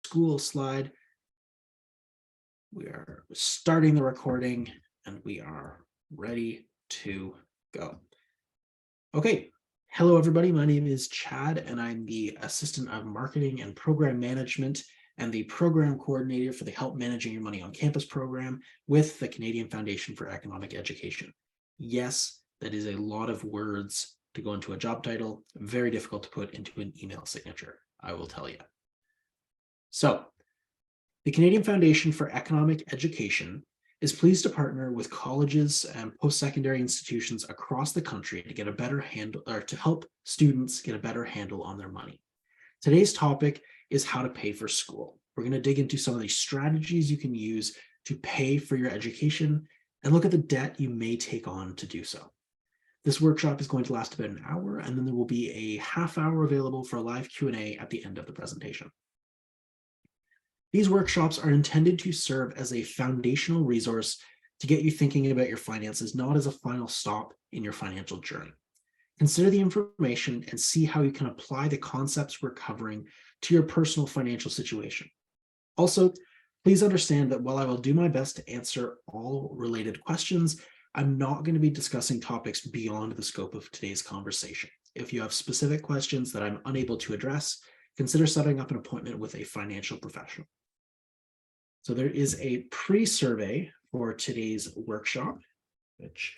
school slide. We are starting the recording and we are ready to go. Okay. Hello, everybody. My name is Chad and I'm the Assistant of Marketing and Program Management and the Program Coordinator for the Help Managing Your Money on Campus program with the Canadian Foundation for Economic Education. Yes, that is a lot of words to go into a job title, very difficult to put into an email signature, I will tell you. So, the Canadian Foundation for Economic Education is pleased to partner with colleges and post-secondary institutions across the country to get a better handle, or to help students get a better handle on their money. Today's topic is how to pay for school. We're going to dig into some of the strategies you can use to pay for your education and look at the debt you may take on to do so. This workshop is going to last about an hour, and then there will be a half hour available for a live Q&A at the end of the presentation. These workshops are intended to serve as a foundational resource to get you thinking about your finances, not as a final stop in your financial journey. Consider the information and see how you can apply the concepts we're covering to your personal financial situation. Also, please understand that while I will do my best to answer all related questions, I'm not going to be discussing topics beyond the scope of today's conversation. If you have specific questions that I'm unable to address, consider setting up an appointment with a financial professional. So there is a pre-survey for today's workshop, which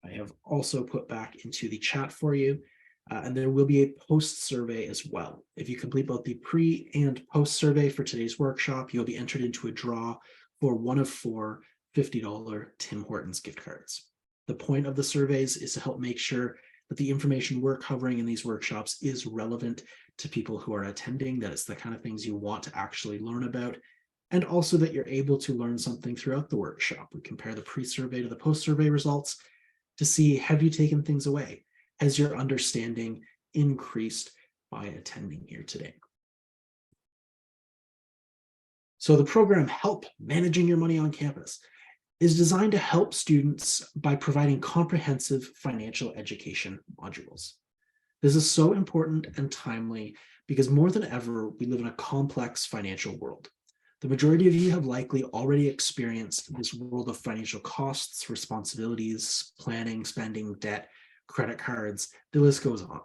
I have also put back into the chat for you. And there will be a post-survey as well. If you complete both the pre and post-survey for today's workshop, you'll be entered into a draw for one of 4 $50 Tim Hortons gift cards. The point of the surveys is to help make sure that the information we're covering in these workshops is relevant to people who are attending, that it's the kind of things you want to actually learn about, and also that you're able to learn something throughout the workshop. We compare the pre-survey to the post-survey results to see, have you taken things away? Has your understanding increased by attending here today? So the program Help Managing Your Money on Campus is designed to help students by providing comprehensive financial education modules. This is so important and timely because more than ever, we live in a complex financial world. The majority of you have likely already experienced this world of financial costs, responsibilities, planning, spending, debt, credit cards, the list goes on.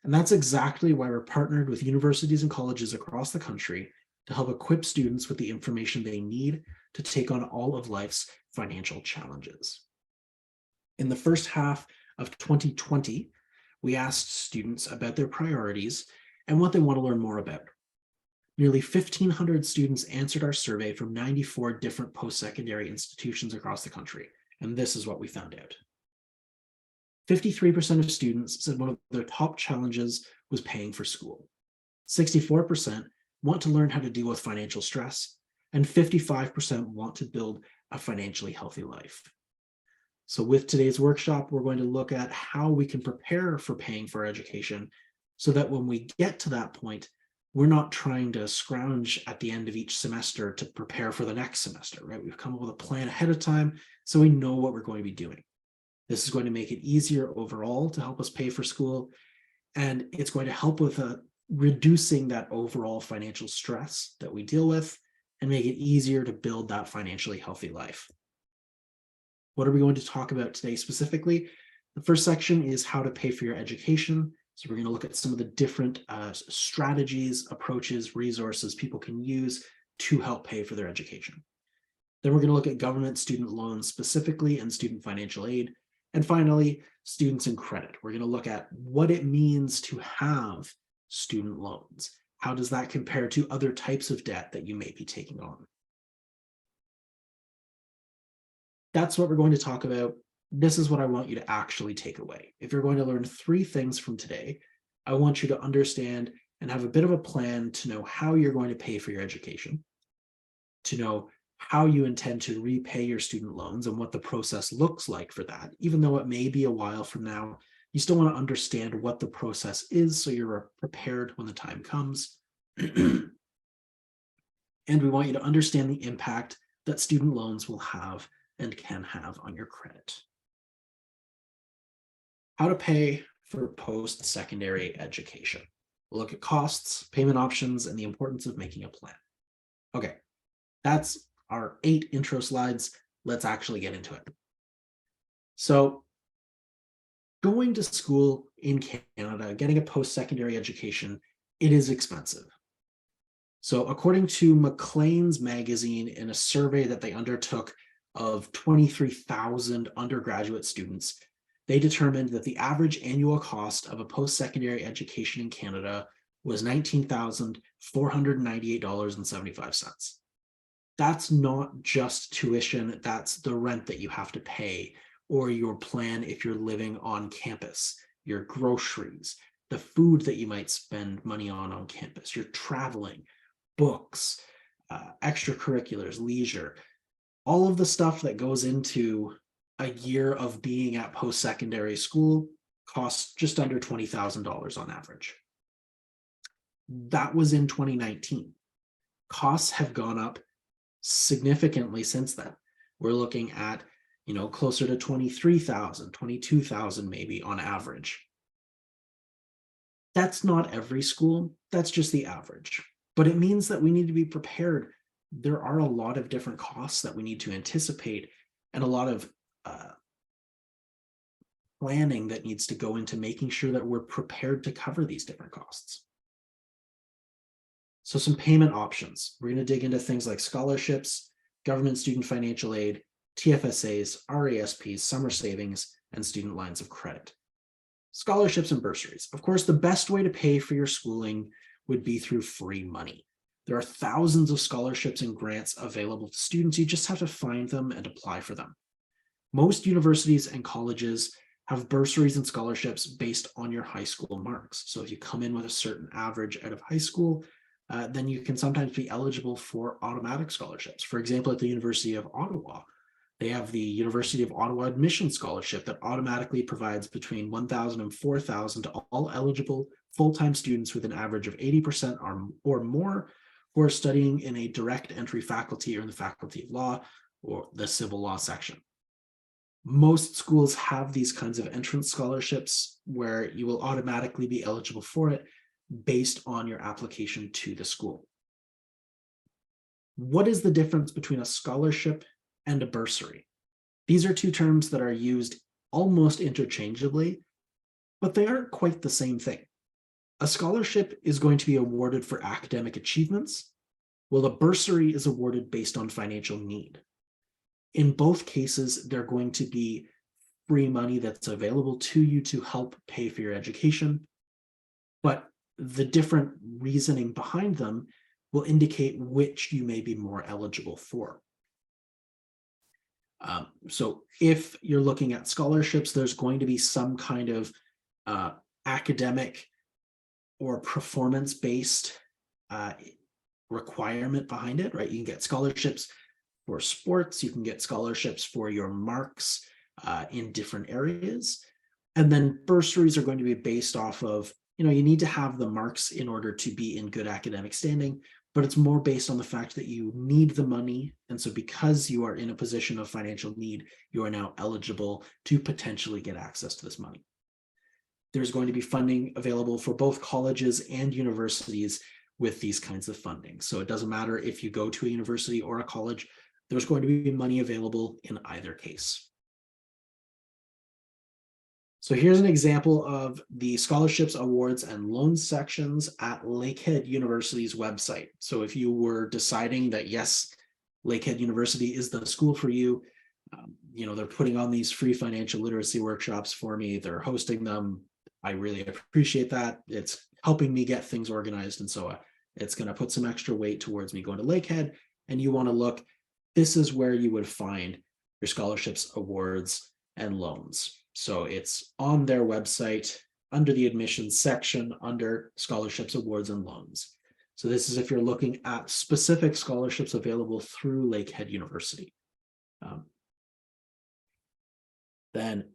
And that's exactly why we're partnered with universities and colleges across the country to help equip students with the information they need to take on all of life's financial challenges. In the first half of 2020, we asked students about their priorities and what they want to learn more about. Nearly 1,500 students answered our survey from 94 different post-secondary institutions across the country, and this is what we found out. 53% of students said one of their top challenges was paying for school. 64% want to learn how to deal with financial stress, and 55% want to build a financially healthy life. So with today's workshop, we're going to look at how we can prepare for paying for education so that when we get to that point, we're not trying to scrounge at the end of each semester to prepare for the next semester, right? We've come up with a plan ahead of time so we know what we're going to be doing. This is going to make it easier overall to help us pay for school, and it's going to help with reducing that overall financial stress that we deal with and make it easier to build that financially healthy life. What are we going to talk about today specifically? The first section is how to pay for your education. So we're going to look at some of the different strategies, approaches, resources people can use to help pay for their education. Then we're going to look at government student loans specifically and student financial aid. And finally, students and credit. We're going to look at what it means to have student loans. How does that compare to other types of debt that you may be taking on? That's what we're going to talk about. This is what I want you to actually take away. If you're going to learn 3 things from today, I want you to understand and have a bit of a plan to know how you're going to pay for your education, to know how you intend to repay your student loans and what the process looks like for that. Even though it may be a while from now, you still want to understand what the process is so you're prepared when the time comes. And we want you to understand the impact that student loans will have and can have on your credit. How to pay for post-secondary education. We'll look at costs, payment options, and the importance of making a plan. Okay, that's our 8 intro slides. Let's actually get into it. So, going to school in Canada, getting a post-secondary education, it is expensive. So, according to Maclean's magazine, in a survey that they undertook of 23,000 undergraduate students, they determined that the average annual cost of a post-secondary education in Canada was $19,498.75. That's not just tuition, that's the rent that you have to pay, or your plan if you're living on campus, your groceries, the food that you might spend money on campus, your traveling, books, extracurriculars, leisure, all of the stuff that goes into a year of being at post-secondary school costs just under $20,000 on average. That was in 2019. Costs have gone up significantly since then. We're looking at, closer to 23,000, 22,000 maybe on average. That's not every school, that's just the average. But it means that we need to be prepared. There are a lot of different costs that we need to anticipate, and a lot of planning that needs to go into making sure that we're prepared to cover these different costs. So some payment options. We're going to dig into things like scholarships, government student financial aid, TFSAs, RASPs, summer savings, and student lines of credit. Scholarships and bursaries. Of course, the best way to pay for your schooling would be through free money. There are thousands of scholarships and grants available to students. You just have to find them and apply for them. Most universities and colleges have bursaries and scholarships based on your high school marks. So if you come in with a certain average out of high school, then you can sometimes be eligible for automatic scholarships. For example, at the University of Ottawa, they have the University of Ottawa Admission Scholarship that automatically provides between $1,000 and $4,000 to all eligible full-time students with an average of 80% or more who are studying in a direct entry faculty or in the Faculty of Law or the Civil Law section. Most schools have these kinds of entrance scholarships where you will automatically be eligible for it based on your application to the school. What is the difference between a scholarship and a bursary? These are two terms that are used almost interchangeably, but they aren't quite the same thing. A scholarship is going to be awarded for academic achievements, while a bursary is awarded based on financial need. In both cases, they're going to be free money that's available to you to help pay for your education, but the different reasoning behind them will indicate which you may be more eligible for. So if you're looking at scholarships, there's going to be some kind of academic or performance-based requirement behind it, right? You can get scholarships for sports, you can get scholarships for your marks in different areas. And then bursaries are going to be based off of, you need to have the marks in order to be in good academic standing, but it's more based on the fact that you need the money. And so because you are in a position of financial need, you are now eligible to potentially get access to this money. There's going to be funding available for both colleges and universities with these kinds of funding. So it doesn't matter if you go to a university or a college, there's going to be money available in either case. So here's an example of the scholarships, awards, and loans sections at Lakehead University's website. So if you were deciding that, yes, Lakehead University is the school for you, they're putting on these free financial literacy workshops for me, they're hosting them. I really appreciate that. It's helping me get things organized. And so it's going to put some extra weight towards me going to Lakehead. And you want to look, this is where you would find your scholarships, awards, and loans. So it's on their website under the admissions section under scholarships, awards, and loans. So this is if you're looking at specific scholarships available through Lakehead University. Then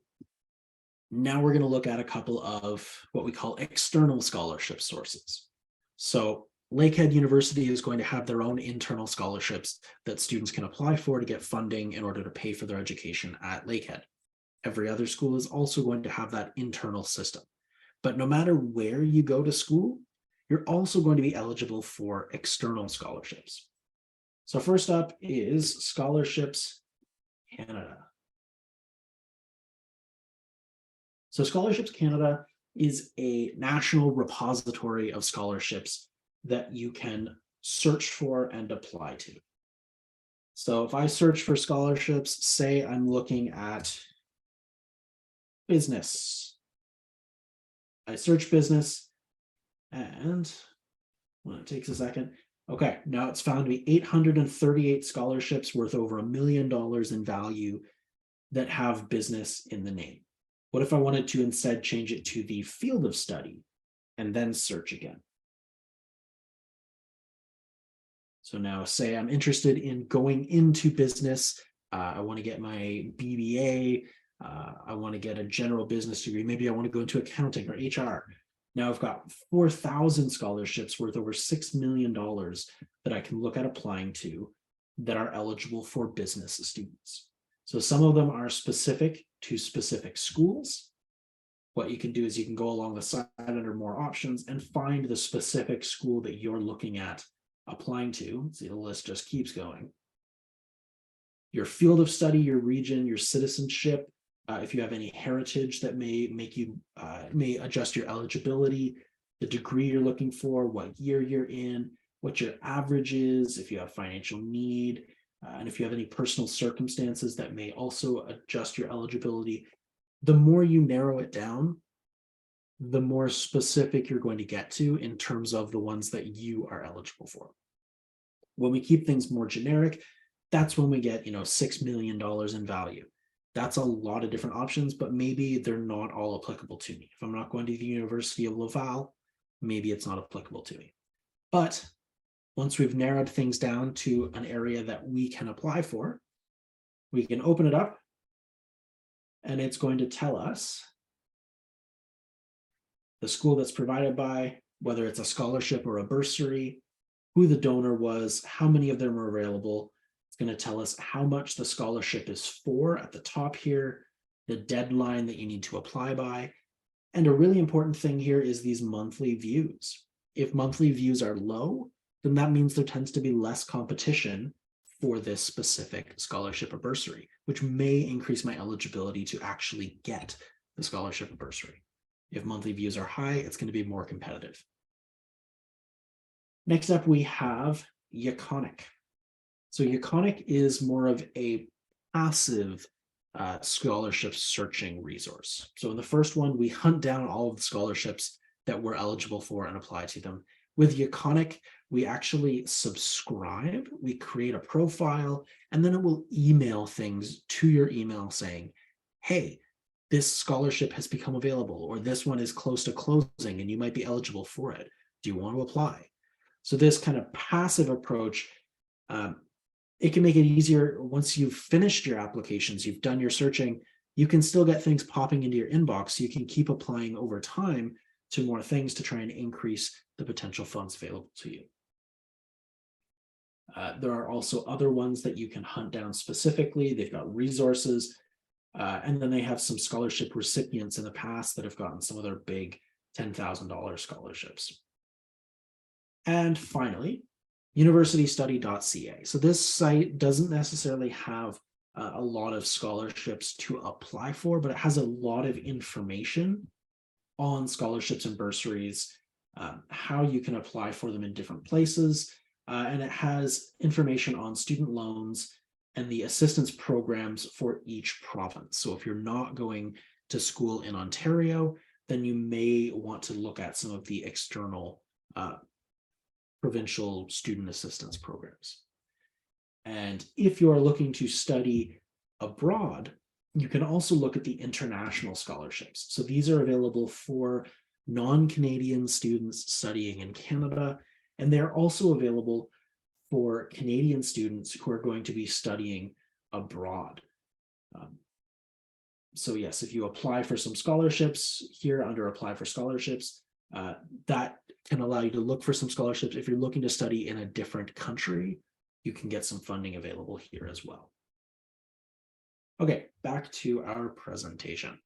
now we're going to look at a couple of what we call external scholarship sources. So Lakehead University is going to have their own internal scholarships that students can apply for to get funding in order to pay for their education at Lakehead. Every other school is also going to have that internal system. But no matter where you go to school, you're also going to be eligible for external scholarships. So first up is Scholarships Canada. So Scholarships Canada is a national repository of scholarships that you can search for and apply to. So if I search for scholarships, say I'm looking at business, I search business, and well, it takes a second. Okay, now it's found me 838 scholarships worth over $1 million in value that have business in the name. What if I wanted to instead change it to the field of study and then search again? So now say I'm interested in going into business. I want to get my BBA. I want to get a general business degree. Maybe I want to go into accounting or HR. Now I've got 4,000 scholarships worth over $6 million that I can look at applying to that are eligible for business students. So some of them are specific to specific schools. What you can do is you can go along the side under more options and find the specific school that you're looking at applying to. See, the list just keeps going. Your field of study, your region, your citizenship, if you have any heritage that may make you may adjust your eligibility, the degree you're looking for, what year you're in, what your average is, if you have financial need, and if you have any personal circumstances that may also adjust your eligibility. The more you narrow it down, the more specific you're going to get to in terms of the ones that you are eligible for. When we keep things more generic, that's when we get, $6 million in value. That's a lot of different options, but maybe they're not all applicable to me. If I'm not going to the University of Laval, maybe it's not applicable to me. But once we've narrowed things down to an area that we can apply for, we can open it up and it's going to tell us the school that's provided by, whether it's a scholarship or a bursary, who the donor was, how many of them are available. It's going to tell us how much the scholarship is for at the top here, the deadline that you need to apply by. And a really important thing here is these monthly views. If monthly views are low, then that means there tends to be less competition for this specific scholarship or bursary, which may increase my eligibility to actually get the scholarship or bursary. If monthly views are high, it's going to be more competitive. Next up, we have Yaconic. So Yaconic is more of a passive scholarship searching resource. So in the first one, we hunt down all of the scholarships that we're eligible for and apply to them. With Yaconic, we actually subscribe, we create a profile, and then it will email things to your email saying, hey, this scholarship has become available, or this one is close to closing and you might be eligible for it. Do you want to apply? So this kind of passive approach, it can make it easier once you've finished your applications, you've done your searching, you can still get things popping into your inbox. So you can keep applying over time to more things to try and increase the potential funds available to you. There are also other ones that you can hunt down specifically. They've got resources, and then they have some scholarship recipients in the past that have gotten some of their big $10,000 scholarships. And finally, universitystudy.ca. So this site doesn't necessarily have a lot of scholarships to apply for, but it has a lot of information on scholarships and bursaries, how you can apply for them in different places, and it has information on student loans and the assistance programs for each province. So if you're not going to school in Ontario, then you may want to look at some of the external provincial student assistance programs. And if you are looking to study abroad, you can also look at the international scholarships. So these are available for non-Canadian students studying in Canada, and they're also available for Canadian students who are going to be studying abroad. So yes, if you apply for some scholarships here under apply for scholarships, that can allow you to look for some scholarships. If you're looking to study in a different country, you can get some funding available here as well. Okay, back to our presentation.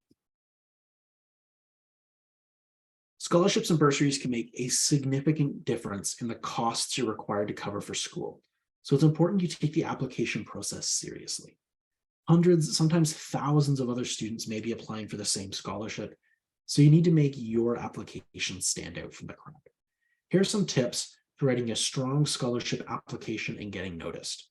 Scholarships and bursaries can make a significant difference in the costs you're required to cover for school. So it's important you take the application process seriously. Hundreds, sometimes thousands of other students may be applying for the same scholarship, so you need to make your application stand out from the crowd. Here are some tips for writing a strong scholarship application and getting noticed.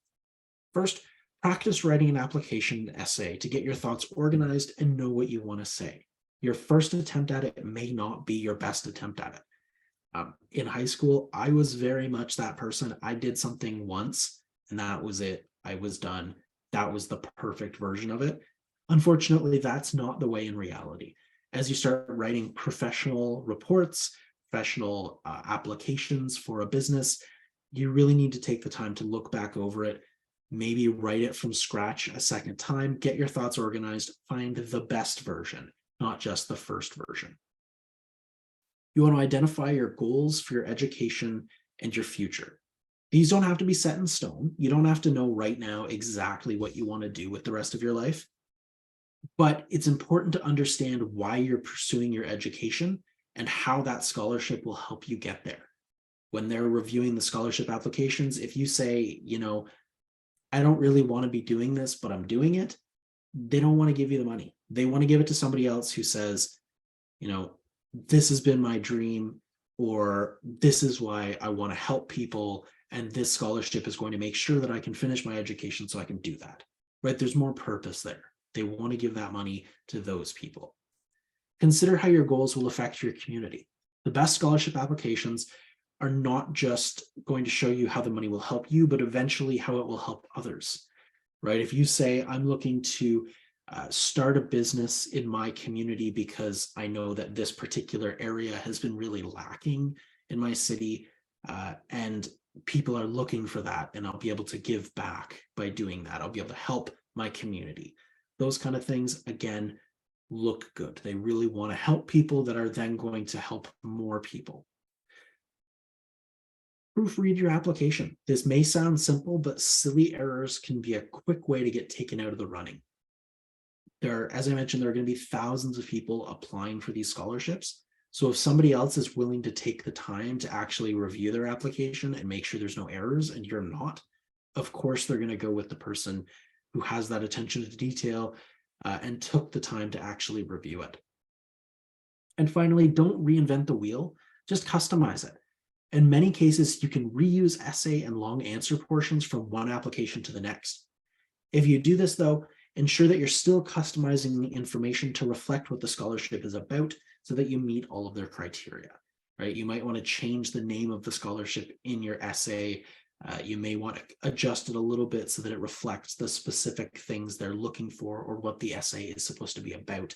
First, practice writing an application essay to get your thoughts organized and know what you want to say. Your first attempt at it may not be your best attempt at it. In high school, I was very much that person. I did something once and that was it. I was done. That was the perfect version of it. Unfortunately, that's not the way in reality. As you start writing professional reports, professional applications for a business, you really need to take the time to look back over it, maybe write it from scratch a second time, get your thoughts organized, find the best version, not just the first version. You want to identify your goals for your education and your future. These don't have to be set in stone. You don't have to know right now exactly what you want to do with the rest of your life, but it's important to understand why you're pursuing your education and how that scholarship will help you get there. When they're reviewing the scholarship applications, if you say, I don't really want to be doing this, but I'm doing it, they don't want to give you the money. They want to give it to somebody else who says, this has been my dream, or this is why I want to help people, and this scholarship is going to make sure that I can finish my education so I can do that, right? There's more purpose there. They want to give that money to those people. Consider how your goals will affect your community. The best scholarship applications are not just going to show you how the money will help you, but eventually how it will help others, right? If you say, I'm looking to start a business in my community because I know that this particular area has been really lacking in my city, and people are looking for that, and I'll be able to give back by doing that. I'll be able to help my community. Those kind of things, again, look good. They really want to help people that are then going to help more people. Proofread your application. This may sound simple, but silly errors can be a quick way to get taken out of the running. As I mentioned, there are going to be thousands of people applying for these scholarships. So if somebody else is willing to take the time to actually review their application and make sure there's no errors and you're not, of course, they're going to go with the person who has that attention to detail and took the time to actually review it. And finally, don't reinvent the wheel, just customize it. In many cases, you can reuse essay and long answer portions from one application to the next. If you do this, though, ensure that you're still customizing the information to reflect what the scholarship is about so that you meet all of their criteria, right? You might want to change the name of the scholarship in your essay. You may want to adjust it a little bit so that it reflects the specific things they're looking for or what the essay is supposed to be about,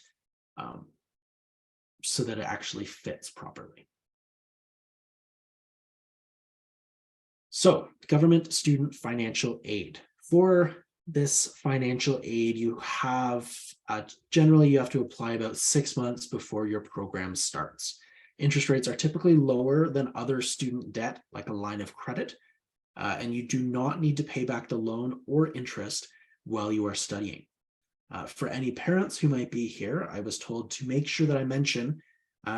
so that it actually fits properly. So, government student financial aid. For this financial aid, you have generally you have to apply about 6 months before your program starts. Interest rates are typically lower than other student debt, like a line of credit, and you do not need to pay back the loan or interest while you are studying. For any parents who might be here, I was told to make sure that I mention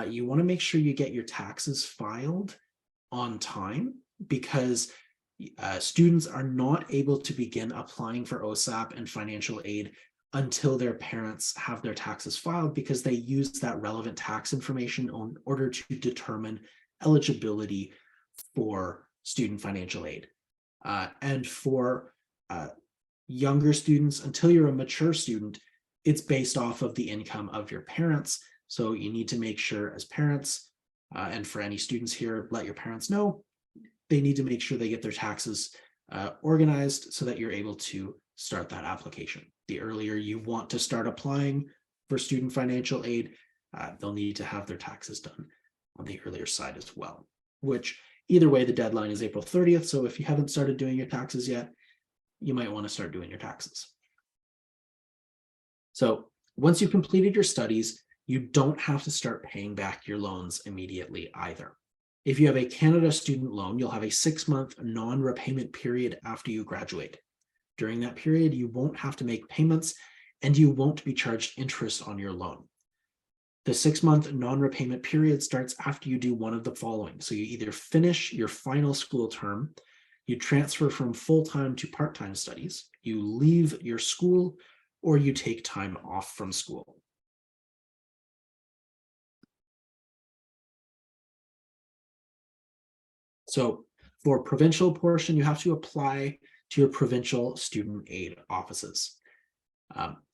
you want to make sure you get your taxes filed on time, because students are not able to begin applying for OSAP and financial aid until their parents have their taxes filed, because they use that relevant tax information in order to determine eligibility for student financial aid. And for younger students, until you're a mature student, it's based off of the income of your parents. So you need to make sure as parents, and for any students here, let your parents know they need to make sure they get their taxes organized so that you're able to start that application. The earlier you want to start applying for student financial aid, they'll need to have their taxes done on the earlier side as well, which either way, the deadline is April 30th. So if you haven't started doing your taxes yet, you might want to start doing your taxes. So once you've completed your studies, you don't have to start paying back your loans immediately either. If you have a Canada student loan, you'll have a 6-month non-repayment period after you graduate. During that period, you won't have to make payments and you won't be charged interest on your loan. The 6-month non-repayment period starts after you do one of the following. So you either finish your final school term, you transfer from full-time to part-time studies, you leave your school, or you take time off from school. So for provincial portion, you have to apply to your provincial student aid offices.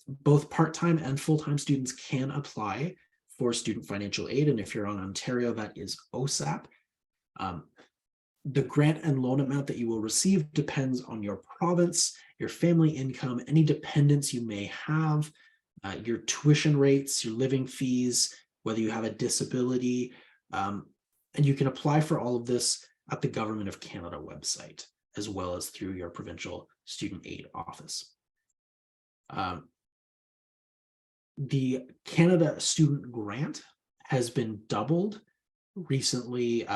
Both part-time and full-time students can apply for student financial aid. And if you're on Ontario, that is OSAP. The grant and loan amount that you will receive depends on your province, your family income, any dependents you may have, your tuition rates, your living fees, whether you have a disability. And you can apply for all of this at the Government of Canada website, as well as through your provincial student aid office. The Canada Student Grant has been doubled recently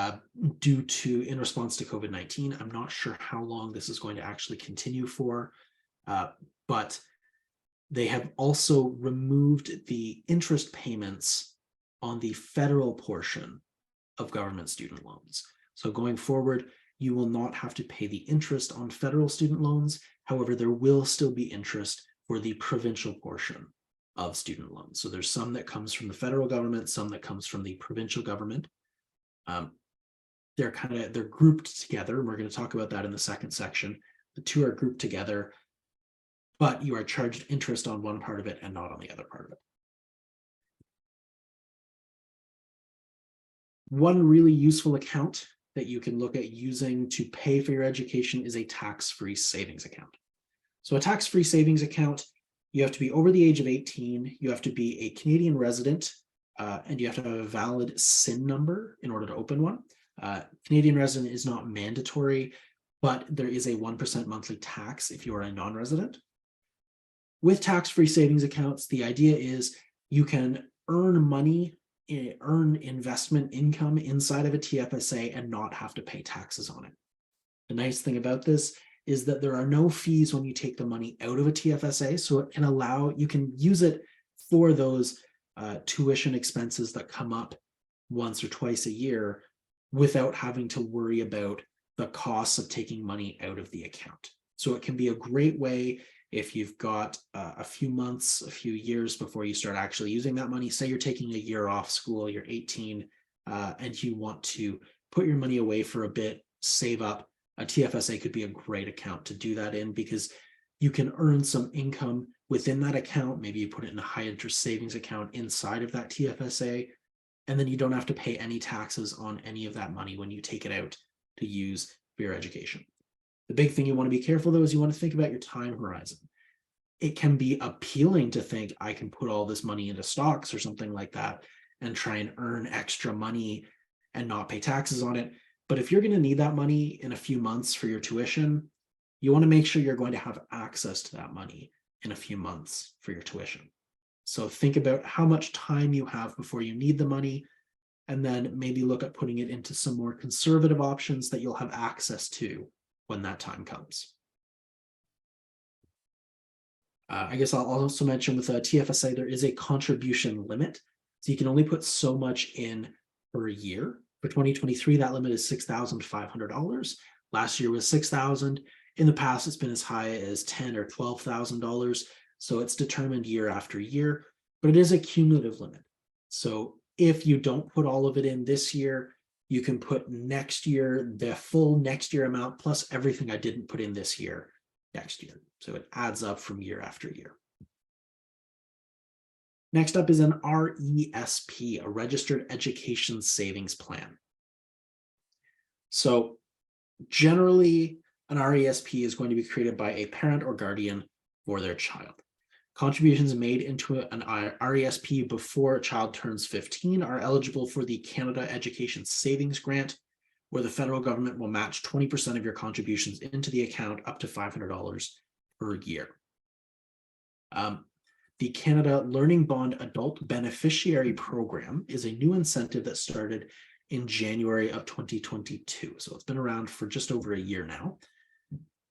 due to, in response to COVID-19. I'm not sure how long this is going to actually continue for, but they have also removed the interest payments on the federal portion of government student loans. So going forward, you will not have to pay the interest on federal student loans. However, there will still be interest for the provincial portion of student loans. So there's some that comes from the federal government, some that comes from the provincial government. They're grouped together, and we're going to talk about that in the second section. The two are grouped together, but you are charged interest on one part of it and not on the other part of it. One really useful account that you can look at using to pay for your education is a tax-free savings account. So a tax-free savings account, you have to be over the age of 18, you have to be a Canadian resident, and you have to have a valid SIN number in order to open one. Canadian resident is not mandatory, but there is a 1% monthly tax if you are a non-resident. With tax-free savings accounts, the idea is you can earn money, earn investment income inside of a TFSA and not have to pay taxes on it. The nice thing about this is that there are no fees when you take the money out of a TFSA, so it can allow, you can use it for those tuition expenses that come up once or twice a year without having to worry about the costs of taking money out of the account. So it can be a great way if you've got a few months, a few years before you start actually using that money. Say you're taking a year off school, you're 18, and you want to put your money away for a bit, save up. A TFSA could be a great account to do that in, because you can earn some income within that account. Maybe you put it in a high interest savings account inside of that TFSA, and then you don't have to pay any taxes on any of that money when you take it out to use for your education. The big thing you want to be careful though is you want to think about your time horizon. It can be appealing to think I can put all this money into stocks or something like that and try and earn extra money and not pay taxes on it. But if you're going to need that money in a few months for your tuition, you want to make sure you're going to have access to that money in a few months for your tuition. So think about how much time you have before you need the money, and then maybe look at putting it into some more conservative options that you'll have access to when that time comes. I guess I'll also mention with a TFSA, there is a contribution limit. So you can only put so much in per year. For 2023, that limit is $6,500. Last year was $6,000. In the past, it's been as high as $10,000 or $12,000. So it's determined year after year, but it is a cumulative limit. So if you don't put all of it in this year, you can put next year, the full next year amount, plus everything I didn't put in this year next year. So it adds up from year after year. Next up is an RESP, a Registered Education Savings Plan. So generally, an RESP is going to be created by a parent or guardian for their child. Contributions made into an RESP before a child turns 15 are eligible for the Canada Education Savings Grant, where the federal government will match 20% of your contributions into the account up to $500 per year. The Canada Learning Bond Adult Beneficiary Program is a new incentive that started in January of 2022. So it's been around for just over a year now.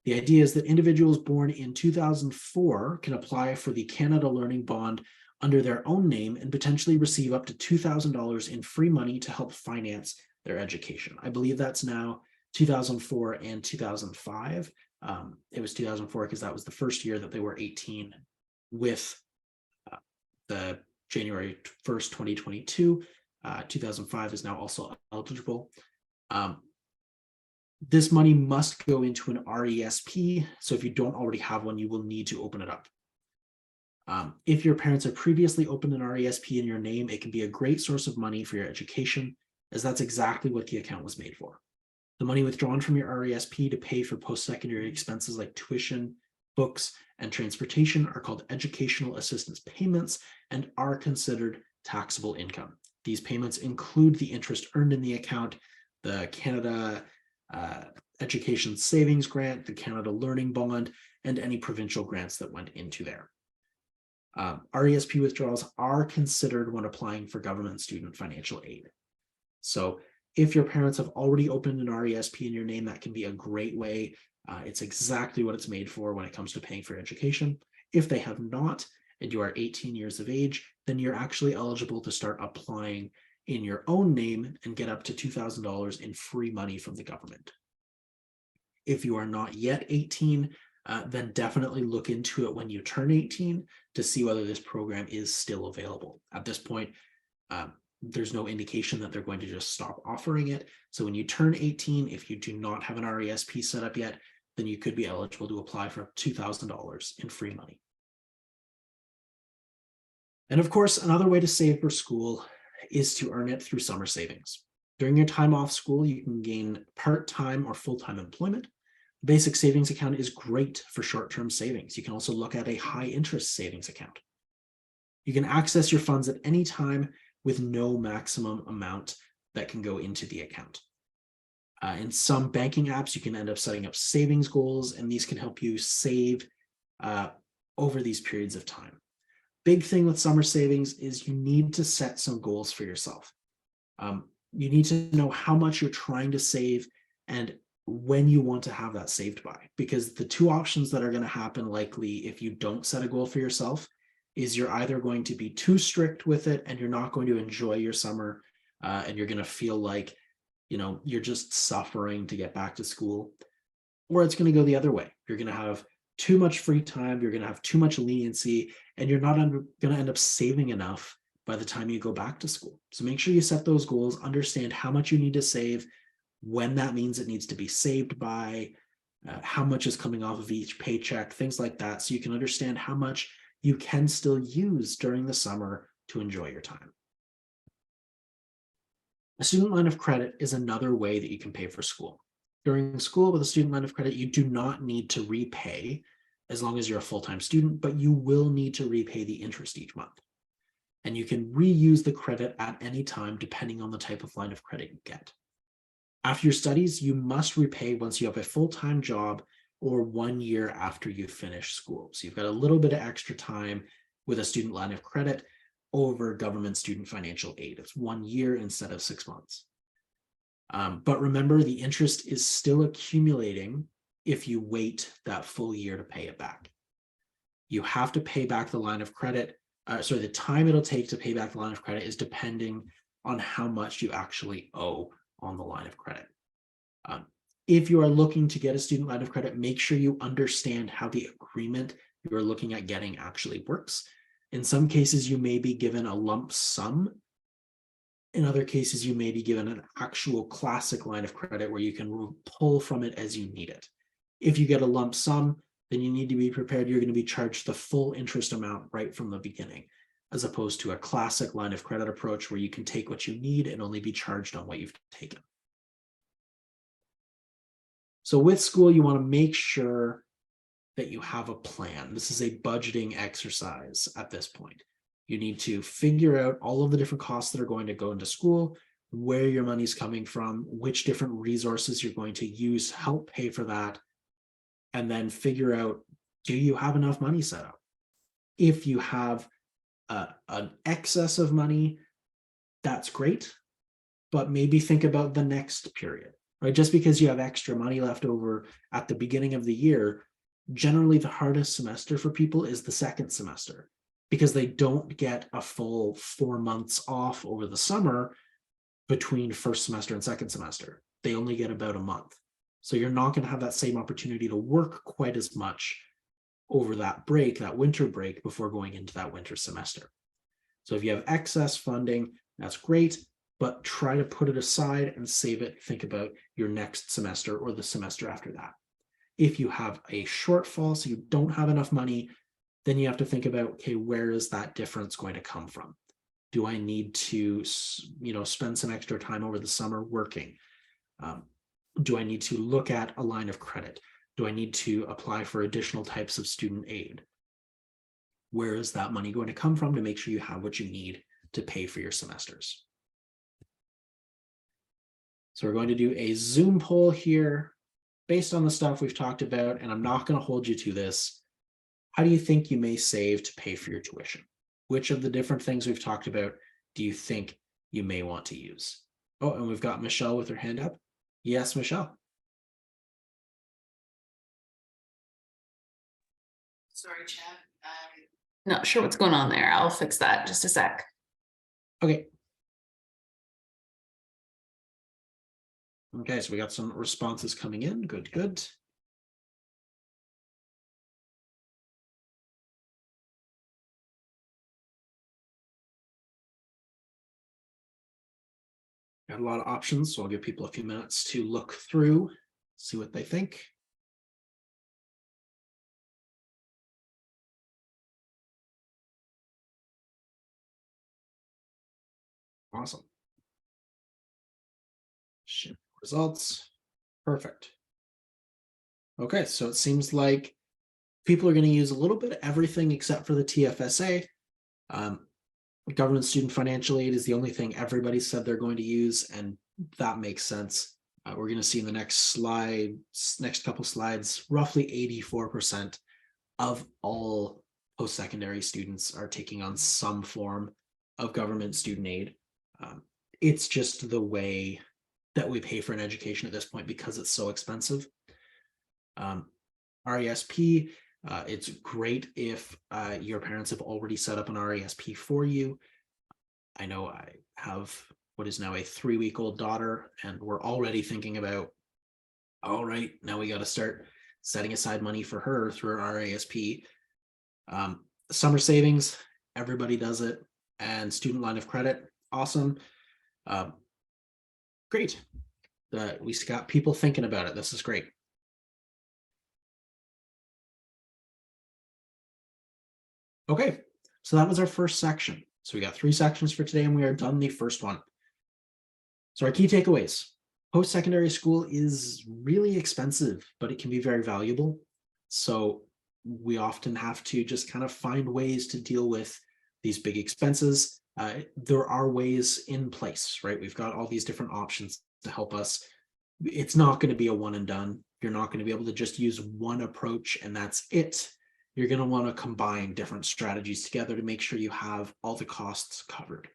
The idea is that individuals born in 2004 can apply for the Canada Learning Bond under their own name and potentially receive up to $2,000 in free money to help finance their education. I believe that's now 2004 and 2005. It was 2004 because that was the first year that they were 18 with the January 1st, 2022. 2005 is now also eligible. This money must go into an RESP. So if you don't already have one, you will need to open it up. If your parents have previously opened an RESP in your name, it can be a great source of money for your education, as that's exactly what the account was made for. The money withdrawn from your RESP to pay for post-secondary expenses like tuition, books, and transportation are called educational assistance payments and are considered taxable income. These payments include the interest earned in the account, the Canada Education Savings Grant, the Canada Learning Bond, and any provincial grants that went into there. RESP withdrawals are considered when applying for government student financial aid. So if your parents have already opened an RESP in your name, that can be a great way. It's exactly what it's made for when it comes to paying for education. If they have not, and you are 18 years of age, then you're actually eligible to start applying in your own name and get up to $2,000 in free money from the government. If you are not yet 18, then definitely look into it when you turn 18 to see whether this program is still available. At this point, there's no indication that they're going to just stop offering it. So when you turn 18, if you do not have an RESP set up yet, then you could be eligible to apply for $2,000 in free money. And of course, another way to save for school is to earn it through summer savings. During your time off school, you can gain part-time or full-time employment. The basic savings account is great for short-term savings. You can also look at a high-interest savings account. You can access your funds at any time with no maximum amount that can go into the account. In some banking apps, you can end up setting up savings goals, and these can help you save over these periods of time. Big thing with summer savings is you need to set some goals for yourself. You need to know how much you're trying to save and when you want to have that saved by, because the two options that are going to happen likely if you don't set a goal for yourself is you're either going to be too strict with it and you're not going to enjoy your summer and you're going to feel like, you know, you're just suffering to get back to school, or it's going to go the other way. You're going to have too much free time, you're going to have too much leniency, and you're not going to end up saving enough by the time you go back to school. So make sure you set those goals, understand how much you need to save, when that means it needs to be saved by, how much is coming off of each paycheck, things like that, so you can understand how much you can still use during the summer to enjoy your time. A student line of credit is another way that you can pay for school. During school with a student line of credit, you do not need to repay as long as you're a full-time student, but you will need to repay the interest each month. And you can reuse the credit at any time depending on the type of line of credit you get. After your studies, you must repay once you have a full-time job or 1 year after you finish school. So you've got a little bit of extra time with a student line of credit over government student financial aid. It's 1 year instead of 6 months. But remember, the interest is still accumulating if you wait that full year to pay it back. You have to pay back the line of credit. The time it'll take to pay back the line of credit is depending on how much you actually owe on the line of credit. If you are looking to get a student line of credit, make sure you understand how the agreement you're looking at getting actually works. In some cases, you may be given a lump sum. In other cases, you may be given an actual classic line of credit where you can pull from it as you need it. If you get a lump sum, then you need to be prepared you're going to be charged the full interest amount right from the beginning, as opposed to a classic line of credit approach where you can take what you need and only be charged on what you've taken. So with school, you want to make sure that you have a plan. This is a budgeting exercise at this point. You need to figure out all of the different costs that are going to go into school, where your money's coming from, which different resources you're going to use to help pay for that, and then figure out, do you have enough money set up? If you have an excess of money, that's great, but maybe think about the next period, right? Just because you have extra money left over at the beginning of the year, generally the hardest semester for people is the second semester. because they don't get a full 4 months off over the summer between first semester and second semester. They only get about a month. So you're not going to have that same opportunity to work quite as much over that break, that winter break, before going into that winter semester. So if you have excess funding, that's great, but try to put it aside and save it. Think about your next semester or the semester after that. If you have a shortfall, so you don't have enough money, then you have to think about, okay, where is that difference going to come from? Do I need to, spend some extra time over the summer working? Do I need to look at a line of credit? Do I need to apply for additional types of student aid? Where is that money going to come from to make sure you have what you need to pay for your semesters? So we're going to do a Zoom poll here based on the stuff we've talked about, and I'm not going to hold you to this. How do you think you may save to pay for your tuition? Which of the different things we've talked about do you think you may want to use? Oh, and we've got Michelle with her hand up. Yes, Michelle. Sorry, Chad. Not sure what's going on there. I'll fix that. Just a sec. Okay. Okay, so we got some responses coming in. Good, good. Got a lot of options, so I'll give people a few minutes to look through, see what they think. Awesome. Ship results. Perfect. Okay, so it seems like people are going to use a little bit of everything except for the TFSA. Government student financial aid is the only thing everybody said they're going to use, and that makes sense. We're going to see in the next couple slides, roughly 84% of all post-secondary students are taking on some form of government student aid. It's just the way that we pay for an education at this point because it's so expensive. RESP, it's great if your parents have already set up an RESP for you. I know I have what is now a 3-week-old daughter, and we're already thinking about, all right, now we got to start setting aside money for her through our RESP. Summer savings, everybody does it, and student line of credit, awesome. Great. We got people thinking about it. This is great. Okay, so that was our first section. So we got 3 sections for today, and we are done the first one. So our key takeaways. Post-secondary school is really expensive, but it can be very valuable. So we often have to just kind of find ways to deal with these big expenses. There are ways in place, right? We've got all these different options to help us. It's not going to be a one and done. You're not going to be able to just use one approach and that's it. You're going to want to combine different strategies together to make sure you have all the costs covered.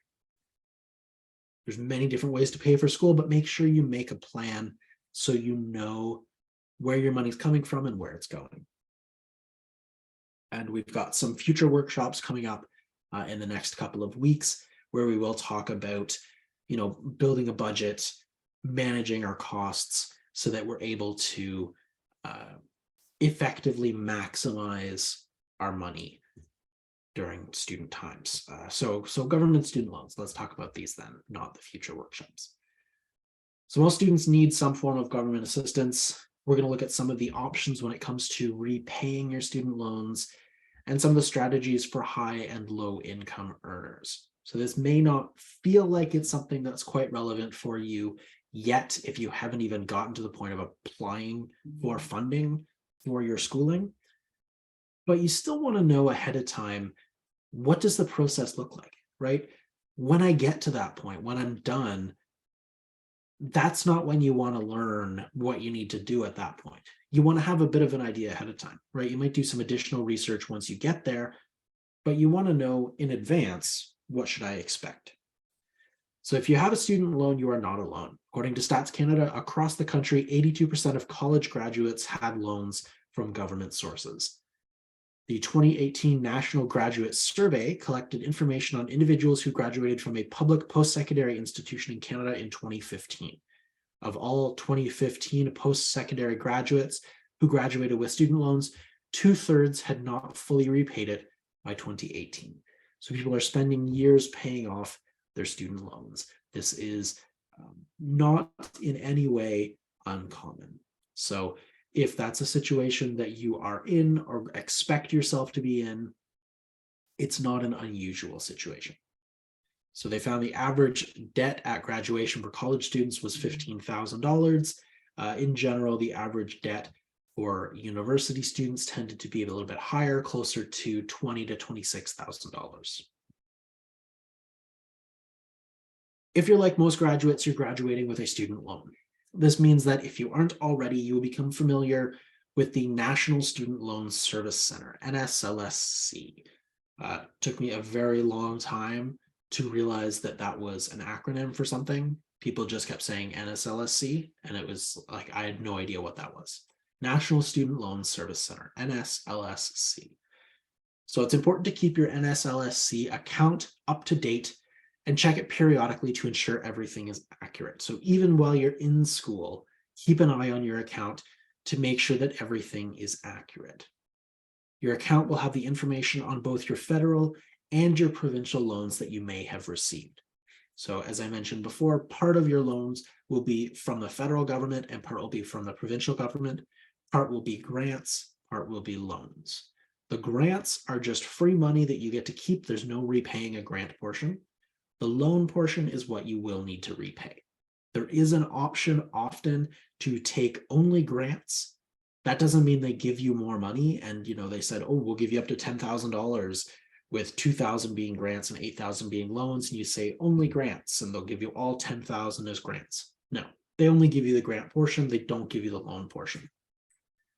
There's many different ways to pay for school, but make sure you make a plan so you know where your money's coming from and where it's going. And we've got some future workshops coming up in the next couple of weeks where we will talk about, building a budget, managing our costs so that we're able to effectively maximize our money during student times. So government student loans, let's talk about these then, not the future workshops. So most students need some form of government assistance. We're going to look at some of the options when it comes to repaying your student loans and some of the strategies for high and low income earners. So this may not feel like it's something that's quite relevant for you yet if you haven't even gotten to the point of applying for funding for your schooling, but you still want to know ahead of time, what does the process look like, right? When I get to that point, when I'm done, that's not when you want to learn what you need to do at that point. You want to have a bit of an idea ahead of time, right? You might do some additional research once you get there, but you want to know in advance, what should I expect? So if you have a student loan, you are not alone. According to Stats Canada, across the country, 82% of college graduates had loans from government sources. The 2018 National Graduate Survey collected information on individuals who graduated from a public post-secondary institution in Canada in 2015. Of all 2015 post-secondary graduates who graduated with student loans, 2/3 had not fully repaid it by 2018. So people are spending years paying off their student loans. This is not in any way uncommon. So if that's a situation that you are in or expect yourself to be in, it's not an unusual situation. So they found the average debt at graduation for college students was $15,000. In general, the average debt for university students tended to be a little bit higher, closer to $20,000 to $26,000. If you're like most graduates, you're graduating with a student loan. This means that if you aren't already, you will become familiar with the National Student Loan Service Center, NSLSC. Took me a very long time to realize that that was an acronym for something. People just kept saying NSLSC, and it was like I had no idea what that was. National Student Loan Service Center, NSLSC. So it's important to keep your NSLSC account up to date and check it periodically to ensure everything is accurate. So even while you're in school, keep an eye on your account to make sure that everything is accurate. Your account will have the information on both your federal and your provincial loans that you may have received. So as I mentioned before, part of your loans will be from the federal government and part will be from the provincial government. Part will be grants, part will be loans. The grants are just free money that you get to keep. There's no repaying a grant portion. The loan portion is what you will need to repay. There is an option often to take only grants. That doesn't mean they give you more money. And, they said, oh, we'll give you up to $10,000 with $2,000 being grants and $8,000 being loans. And you say only grants, and they'll give you all $10,000 as grants. No, they only give you the grant portion. They don't give you the loan portion.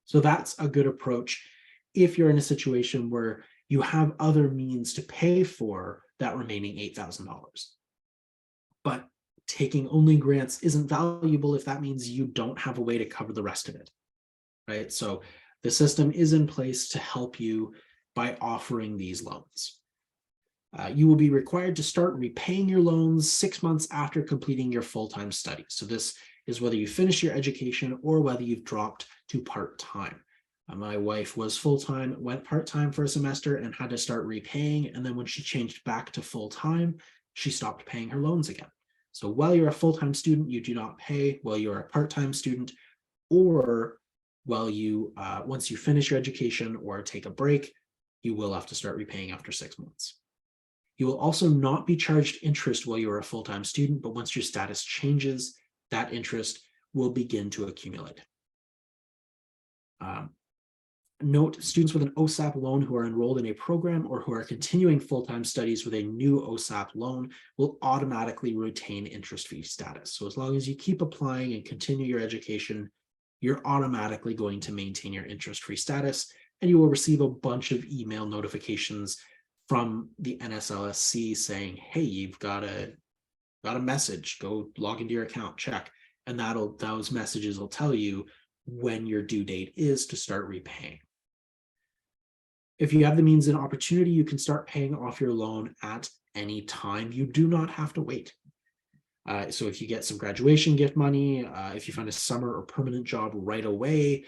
So that's a good approach if you're in a situation where you have other means to pay for that remaining $8,000. But taking only grants isn't valuable if that means you don't have a way to cover the rest of it, right? So the system is in place to help you by offering these loans. You will be required to start repaying your loans 6 months after completing your full-time studies. So this is whether you finish your education or whether you've dropped to part-time. My wife was full-time, went part-time for a semester and had to start repaying. And then when she changed back to full-time, she stopped paying her loans again. So while you're a full-time student, you do not pay. While you're a part-time student, or while you, once you finish your education or take a break, you will have to start repaying after 6 months. You will also not be charged interest while you're a full-time student, but once your status changes, that interest will begin to accumulate. Note, students with an OSAP loan who are enrolled in a program or who are continuing full-time studies with a new OSAP loan will automatically retain interest-free status. So as long as you keep applying and continue your education, you're automatically going to maintain your interest-free status, and you will receive a bunch of email notifications from the NSLSC saying, hey, you've got a message, go log into your account, check. And those messages will tell you when your due date is to start repaying. If you have the means and opportunity, you can start paying off your loan at any time. You do not have to wait. So if you get some graduation gift money, if you find a summer or permanent job right away,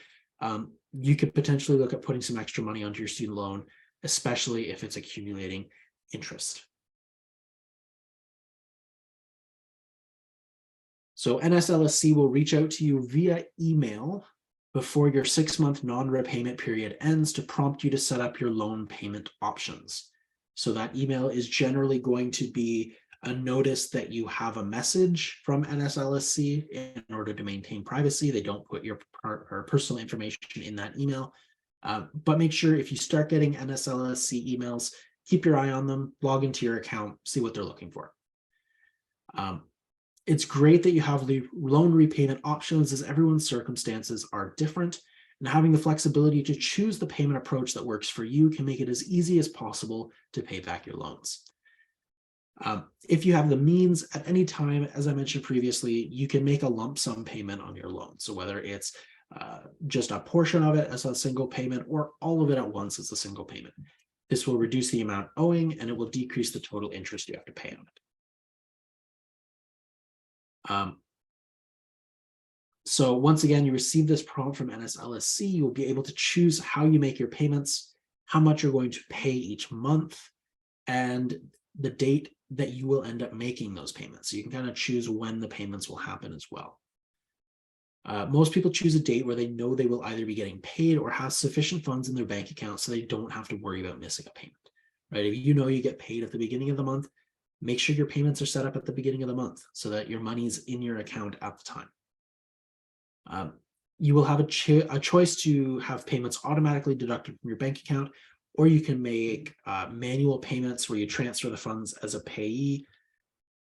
you could potentially look at putting some extra money onto your student loan, especially if it's accumulating interest. So NSLSC will reach out to you via email before your 6-month non-repayment period ends to prompt you to set up your loan payment options. So that email is generally going to be a notice that you have a message from NSLSC in order to maintain privacy. They don't put your personal information in that email. But make sure if you start getting NSLSC emails, keep your eye on them, log into your account, see what they're looking for. It's great that you have the loan repayment options as everyone's circumstances are different, and having the flexibility to choose the payment approach that works for you can make it as easy as possible to pay back your loans. If you have the means at any time, as I mentioned previously, you can make a lump sum payment on your loan. So whether it's just a portion of it as a single payment or all of it at once as a single payment. This will reduce the amount owing and it will decrease the total interest you have to pay on it. So once again, you receive this prompt from NSLSC, you will be able to choose how you make your payments, how much you're going to pay each month, and the date that you will end up making those payments. So you can kind of choose when the payments will happen as well. Most people choose a date where they know they will either be getting paid or have sufficient funds in their bank account so they don't have to worry about missing a payment, right? If you know you get paid at the beginning of the month, make sure your payments are set up at the beginning of the month so that your money's in your account at the time. You will have a choice to have payments automatically deducted from your bank account, or you can make manual payments where you transfer the funds as a payee.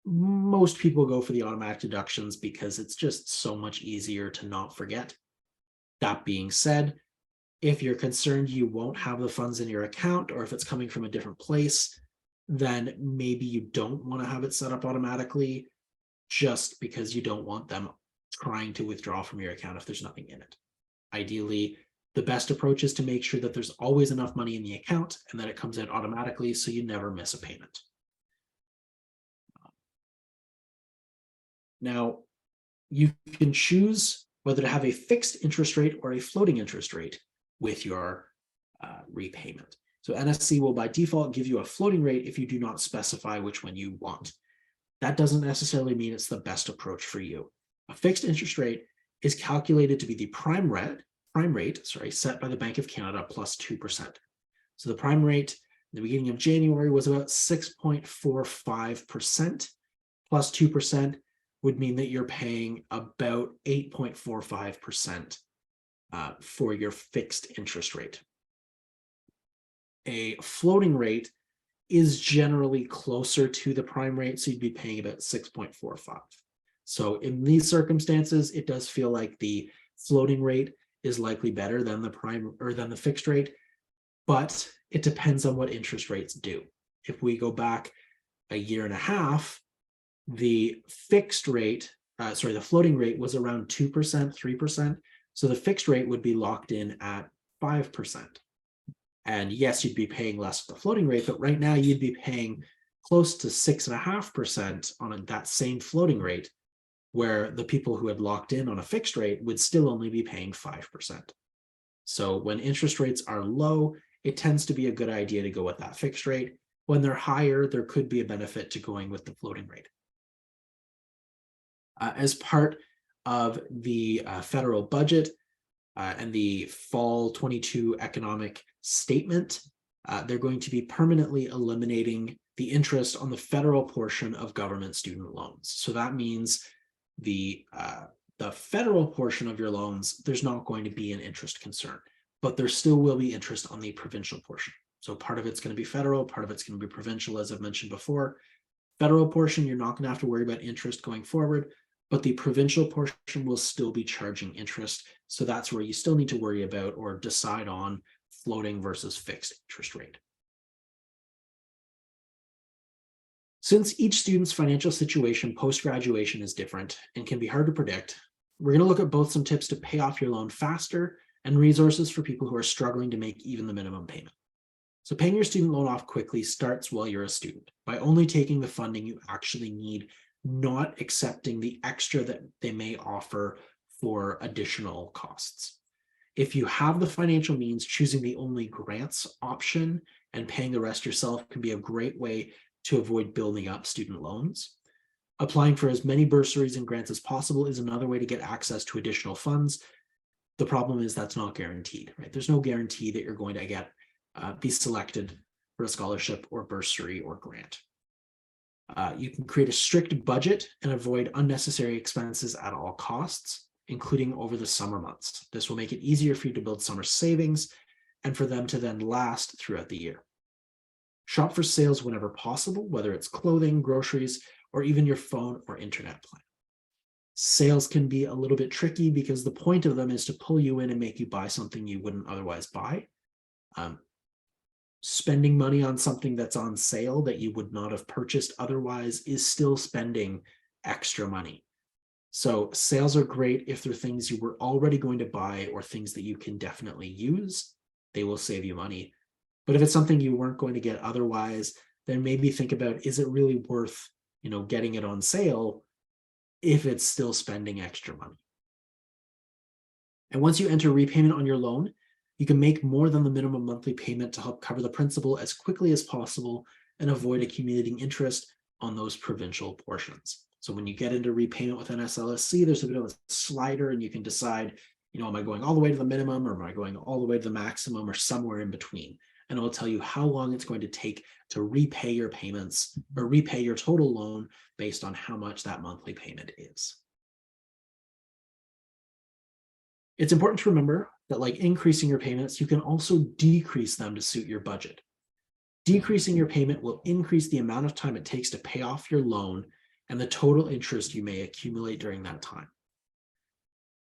Most people go for the automatic deductions because it's just so much easier to not forget. That being said, if you're concerned you won't have the funds in your account, or if it's coming from a different place, then maybe you don't want to have it set up automatically just because you don't want them trying to withdraw from your account if there's nothing in it. Ideally, the best approach is to make sure that there's always enough money in the account and that it comes out automatically so you never miss a payment. Now, you can choose whether to have a fixed interest rate or a floating interest rate with your repayment. So NSC will by default give you a floating rate if you do not specify which one you want. That doesn't necessarily mean it's the best approach for you. A fixed interest rate is calculated to be the prime rate set by the Bank of Canada plus 2%. So the prime rate in the beginning of January was about 6.45%, plus 2% would mean that you're paying about 8.45% for your fixed interest rate. A floating rate is generally closer to the prime rate, so you'd be paying about 6.45. So in these circumstances, it does feel like the floating rate is likely better than the prime or than the fixed rate, but it depends on what interest rates do. If we go back a year and a half, the fixed rate, the floating rate was around 2%, 3%. So the fixed rate would be locked in at 5%. And yes, you'd be paying less at the floating rate, but right now you'd be paying close to 6.5% on that same floating rate, where the people who had locked in on a fixed rate would still only be paying 5%. So when interest rates are low, it tends to be a good idea to go with that fixed rate. When they're higher, there could be a benefit to going with the floating rate. As part of the federal budget and the fall 22 economic statement, they're going to be permanently eliminating the interest on the federal portion of government student loans. So that means the federal portion of your loans, there's not going to be an interest concern, but there still will be interest on the provincial portion. So part of it's going to be federal, part of it's going to be provincial, as I've mentioned before. Federal portion, you're not going to have to worry about interest going forward, but the provincial portion will still be charging interest. So that's where you still need to worry about or decide on floating versus fixed interest rate. Since each student's financial situation post-graduation is different and can be hard to predict, we're going to look at both some tips to pay off your loan faster and resources for people who are struggling to make even the minimum payment. So paying your student loan off quickly starts while you're a student by only taking the funding you actually need, not accepting the extra that they may offer for additional costs. If you have the financial means, choosing the only grants option and paying the rest yourself can be a great way to avoid building up student loans. Applying for as many bursaries and grants as possible is another way to get access to additional funds. The problem is that's not guaranteed, right? There's no guarantee that you're going to be selected for a scholarship or bursary or grant. You can create a strict budget and avoid unnecessary expenses at all costs, including over the summer months. This will make it easier for you to build summer savings and for them to then last throughout the year. Shop for sales whenever possible, whether it's clothing, groceries, or even your phone or internet plan. Sales can be a little bit tricky because the point of them is to pull you in and make you buy something you wouldn't otherwise buy. Spending money on something that's on sale that you would not have purchased otherwise is still spending extra money. So sales are great if they're things you were already going to buy or things that you can definitely use. They will save you money. But if it's something you weren't going to get otherwise, then maybe think about, is it really worth, getting it on sale if it's still spending extra money? And once you enter repayment on your loan, you can make more than the minimum monthly payment to help cover the principal as quickly as possible and avoid accumulating interest on those provincial portions. So when you get into repayment with NSLSC, there's a bit of a slider and you can decide, am I going all the way to the minimum or am I going all the way to the maximum or somewhere in between? And it will tell you how long it's going to take to repay your payments or repay your total loan based on how much that monthly payment is. It's important to remember that, like increasing your payments, you can also decrease them to suit your budget. Decreasing your payment will increase the amount of time it takes to pay off your loan and the total interest you may accumulate during that time.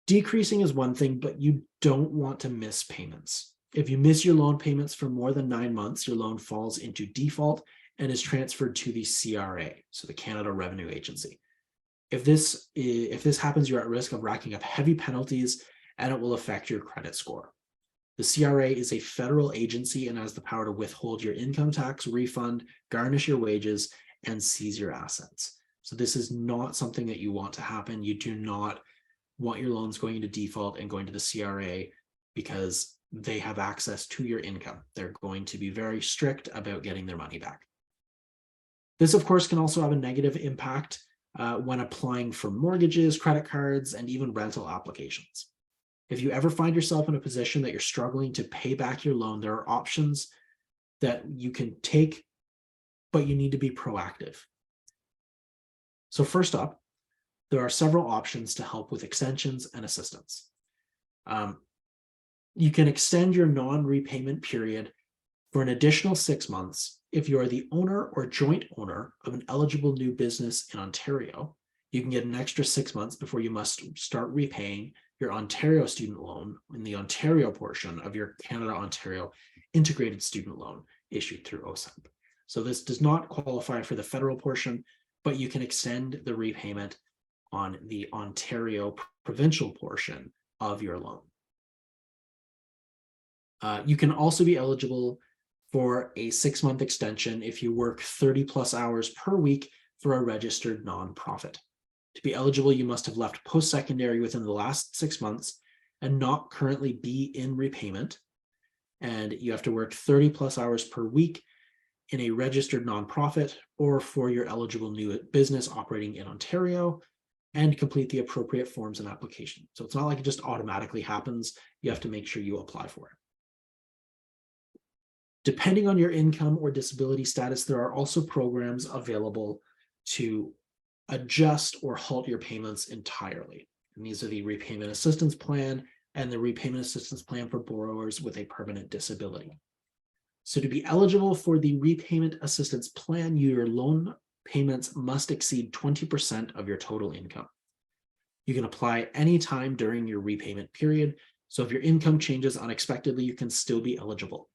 Decreasing is one thing, but you don't want to miss payments. If you miss your loan payments for more than 9 months, your loan falls into default and is transferred to the CRA, so the Canada Revenue Agency. If this happens, you're at risk of racking up heavy penalties and it will affect your credit score. The CRA is a federal agency and has the power to withhold your income tax refund, garnish your wages, and seize your assets. So this is not something that you want to happen. You do not want your loans going into default and going to the CRA because they have access to your income. They're going to be very strict about getting their money back. This, of course, can also have a negative impact when applying for mortgages, credit cards, and even rental applications. If you ever find yourself in a position that you're struggling to pay back your loan, there are options that you can take, but you need to be proactive. So first up, there are several options to help with extensions and assistance. You can extend your non-repayment period for an additional 6 months if you are the owner or joint owner of an eligible new business in Ontario. You can get an extra 6 months before you must start repaying your Ontario student loan in the Ontario portion of your Canada-Ontario integrated student loan issued through OSEP. So this does not qualify for the federal portion, but you can extend the repayment on the Ontario provincial portion of your loan. You can also be eligible for a 6-month extension if you work 30 plus hours per week for a registered nonprofit. To be eligible, you must have left post-secondary within the last 6 months and not currently be in repayment. And you have to work 30 plus hours per week in a registered nonprofit or for your eligible new business operating in Ontario and complete the appropriate forms and application. So it's not like it just automatically happens. You have to make sure you apply for it. Depending on your income or disability status, there are also programs available to adjust or halt your payments entirely. And these are the repayment assistance plan and the repayment assistance plan for borrowers with a permanent disability. So to be eligible for the repayment assistance plan, your loan payments must exceed 20% of your total income. You can apply anytime during your repayment period. So if your income changes unexpectedly, you can still be eligible.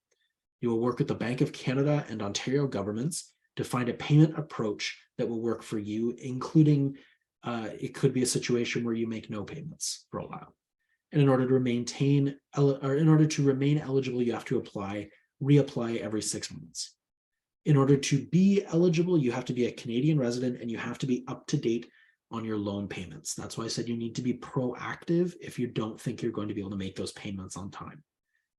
You will work with the Bank of Canada and Ontario governments to find a payment approach that will work for you, including it could be a situation where you make no payments for a while. And in order to remain eligible, you have to reapply every 6 months. In order to be eligible, you have to be a Canadian resident and you have to be up to date on your loan payments. That's why I said you need to be proactive if you don't think you're going to be able to make those payments on time.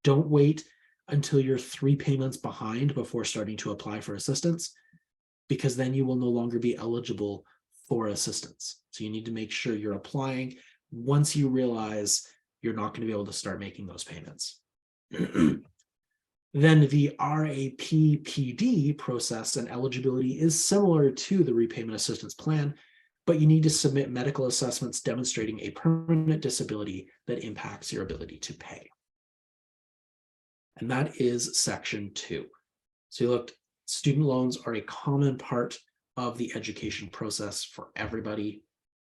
Don't wait until you're 3 payments behind before starting to apply for assistance, because then you will no longer be eligible for assistance. So you need to make sure you're applying once you realize you're not going to be able to start making those payments. Then the RAPPD process and eligibility is similar to the repayment assistance plan, but you need to submit medical assessments demonstrating a permanent disability that impacts your ability to pay. And that is section 2. So you looked, student loans are a common part of the education process for everybody.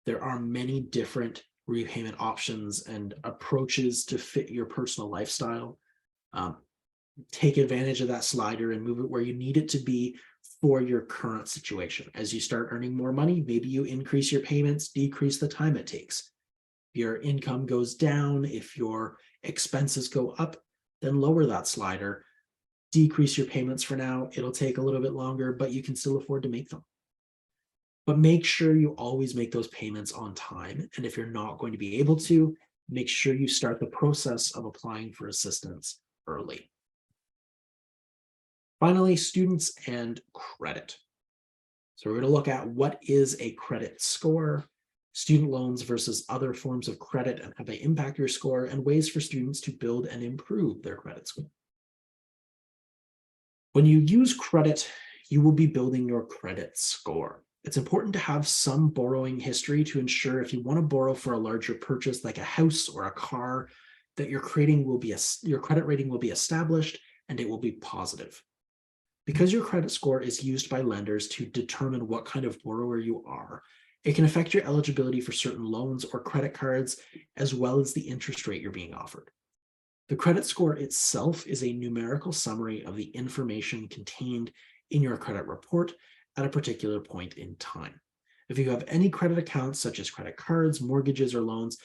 There are many different repayment options and approaches to fit your personal lifestyle. take advantage of that slider and move it where you need it to be for your current situation. As you start earning more money, maybe you increase your payments, decrease the time it takes. If your income goes down, if your expenses go up, then lower that slider, decrease your payments for now. It'll take a little bit longer, but you can still afford to make them. But make sure you always make those payments on time. And if you're not going to be able to, make sure you start the process of applying for assistance early. Finally, students and credit. So we're going to look at what is a credit score, student loans versus other forms of credit and how they impact your score, and ways for students to build and improve their credit score. When you use credit, you will be building your credit score. It's important to have some borrowing history to ensure if you want to borrow for a larger purchase like a house or a car, that your credit rating will be established and it will be positive. Because your credit score is used by lenders to determine what kind of borrower you are, it can affect your eligibility for certain loans or credit cards, as well as the interest rate you're being offered. The credit score itself is a numerical summary of the information contained in your credit report at a particular point in time. If you have any credit accounts, such as credit cards, mortgages, or loans,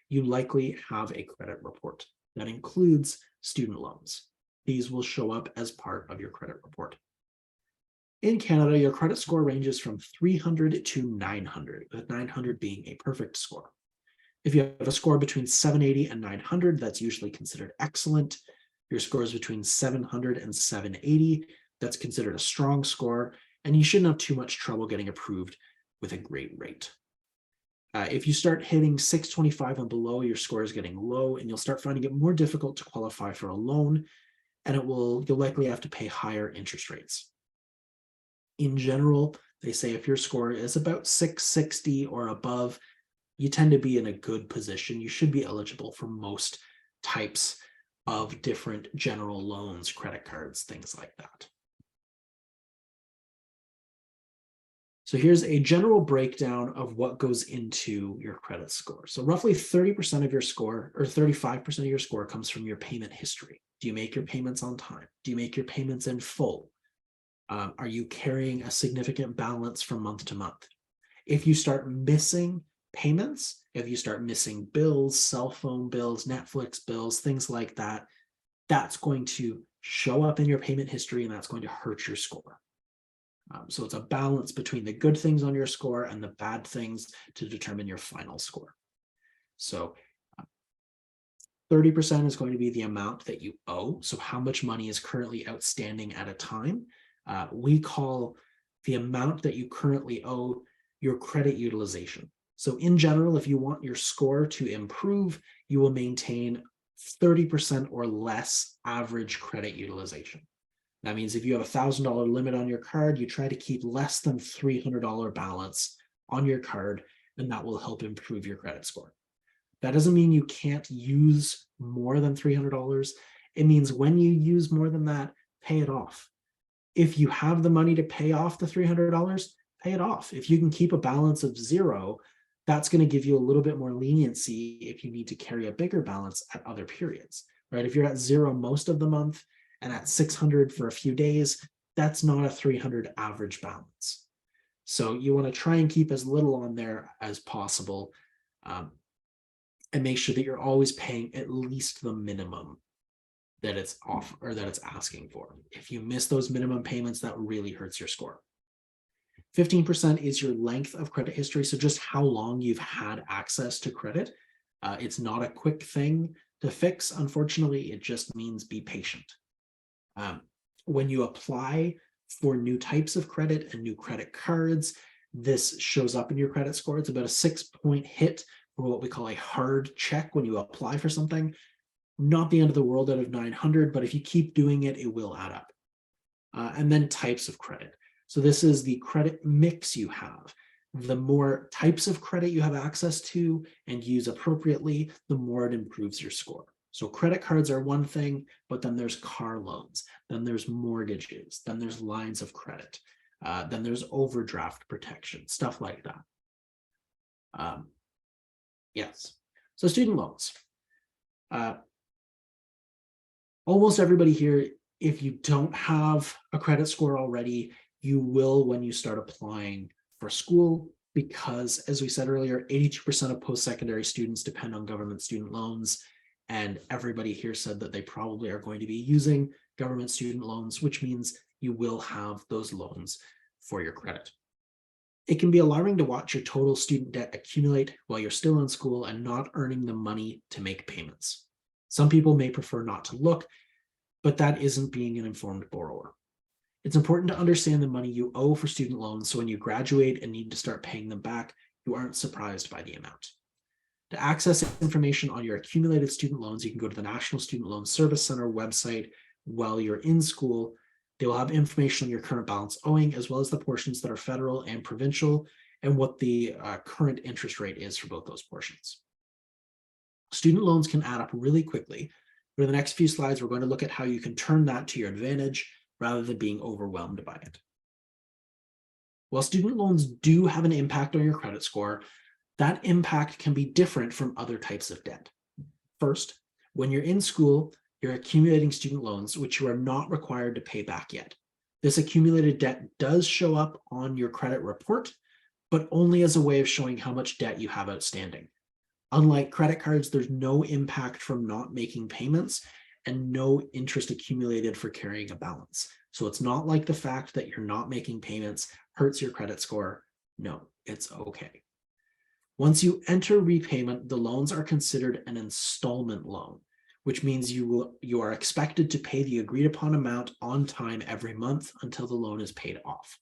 you likely have a credit report. That includes student loans. These will show up as part of your credit report. In Canada, your credit score ranges from 300 to 900, with 900 being a perfect score. If you have a score between 780 and 900, that's usually considered excellent. Your score is between 700 and 780, that's considered a strong score, and you shouldn't have too much trouble getting approved with a great rate. If you start hitting 625 and below, your score is getting low, and you'll start finding it more difficult to qualify for a loan, and you'll likely have to pay higher interest rates. In general, they say if your score is about 660 or above, you tend to be in a good position. You should be eligible for most types of different general loans, credit cards, things like that. So here's a general breakdown of what goes into your credit score. So roughly 30% of your score, or 35% of your score, comes from your payment history. Do you make your payments on time? Do you make your payments in full? Are you carrying a significant balance from month to month? If you start missing payments, if you start missing bills, cell phone bills, Netflix bills, things like that, that's going to show up in your payment history, and that's going to hurt your score. So it's a balance between the good things on your score and the bad things to determine your final score. So 30% is going to be the amount that you owe. So how much money is currently outstanding at a time. We call the amount that you currently owe your credit utilization. So in general, if you want your score to improve, you will maintain 30% or less average credit utilization. That means if you have a $1,000 limit on your card, you try to keep less than $300 balance on your card, and that will help improve your credit score. That doesn't mean you can't use more than $300. It means when you use more than that, pay it off. If you have the money to pay off the $300, pay it off. If you can keep a balance of zero, that's going to give you a little bit more leniency if you need to carry a bigger balance at other periods, right? If you're at zero most of the month and at 600 for a few days, that's not a 300 average balance. So you want to try and keep as little on there as possible, and make sure that you're always paying at least the minimum that it's off or that it's asking for. If you miss those minimum payments, that really hurts your score. 15% is your length of credit history. So just how long you've had access to credit. It's not a quick thing to fix. Unfortunately, it just means be patient. When you apply for new types of credit and new credit cards, this shows up in your credit score. It's about a 6-point hit for what we call a hard check when you apply for something. Not the end of the world out of 900, but if you keep doing it, it will add up. And then types of credit. So this is the credit mix you have. The more types of credit you have access to and use appropriately, the more it improves your score. So credit cards are one thing, but then there's car loans, then there's mortgages, then there's lines of credit, then there's overdraft protection, stuff like that. Yes. So student loans. Almost everybody here If you don't have a credit score already, you will when you start applying for school, because as we said earlier, 82% of post-secondary students depend on government student loans. And everybody here said that they probably are going to be using government student loans, which means you will have those loans for your credit. It can be alarming to watch your total student debt accumulate while you're still in school and not earning the money to make payments. Some people may prefer not to look, but that isn't being an informed borrower. It's important to understand the money you owe for student loans, so when you graduate and need to start paying them back, you aren't surprised by the amount. To access information on your accumulated student loans, you can go to the National Student Loan Service Center website while you're in school. They will have information on your current balance owing, as well as the portions that are federal and provincial, and what the current interest rate is for both those portions. Student loans can add up really quickly. For the next few slides, we're going to look at how you can turn that to your advantage rather than being overwhelmed by it. While student loans do have an impact on your credit score, that impact can be different from other types of debt. First, when you're in school, you're accumulating student loans, which you are not required to pay back yet. This accumulated debt does show up on your credit report, but only as a way of showing how much debt you have outstanding. Unlike credit cards, there's no impact from not making payments and no interest accumulated for carrying a balance. So it's not like the fact that you're not making payments hurts your credit score. No, it's okay. Once you enter repayment, the loans are considered an installment loan, which means you are expected to pay the agreed upon amount on time every month until the loan is paid off.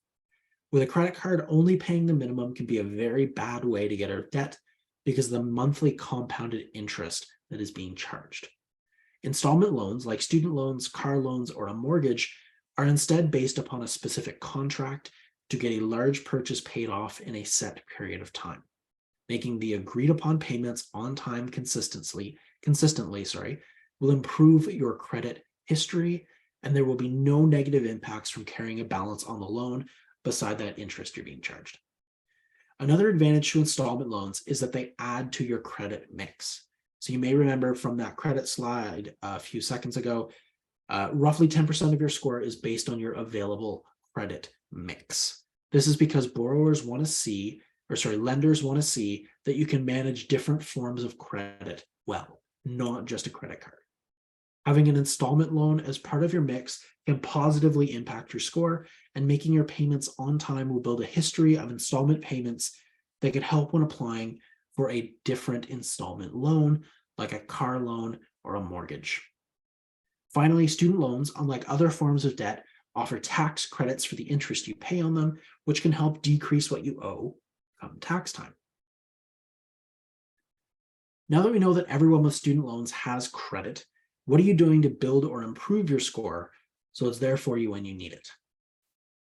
With a credit card, only paying the minimum can be a very bad way to get out of debt because of the monthly compounded interest that is being charged. Installment loans, like student loans, car loans, or a mortgage, are instead based upon a specific contract to get a large purchase paid off in a set period of time. Making the agreed upon payments on time consistently, will improve your credit history, and there will be no negative impacts from carrying a balance on the loan beside that interest you're being charged. Another advantage to installment loans is that they add to your credit mix. So you may remember from that credit slide a few seconds ago, roughly 10% of your score is based on your available credit mix. This is because lenders want to see that you can manage different forms of credit well, not just a credit card. Having an installment loan as part of your mix can positively impact your score, and making your payments on time will build a history of installment payments that can help when applying for a different installment loan, like a car loan or a mortgage. Finally, student loans, unlike other forms of debt, offer tax credits for the interest you pay on them, which can help decrease what you owe come tax time. Now that we know that everyone with student loans has credit, what are you doing to build or improve your score so it's there for you when you need it?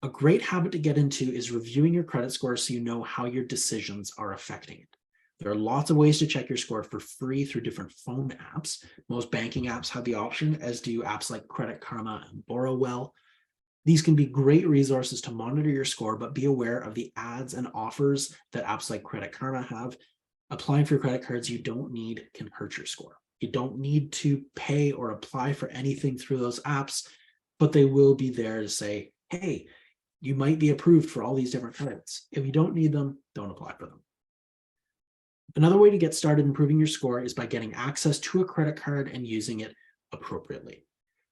A great habit to get into is reviewing your credit score so you know how your decisions are affecting it. There are lots of ways to check your score for free through different phone apps. Most banking apps have the option, as do apps like Credit Karma and Borrowwell. These can be great resources to monitor your score, but be aware of the ads and offers that apps like Credit Karma have. Applying for credit cards you don't need can hurt your score. You don't need to pay or apply for anything through those apps, but they will be there to say, hey, you might be approved for all these different credits. If you don't need them, don't apply for them. Another way to get started improving your score is by getting access to a credit card and using it appropriately.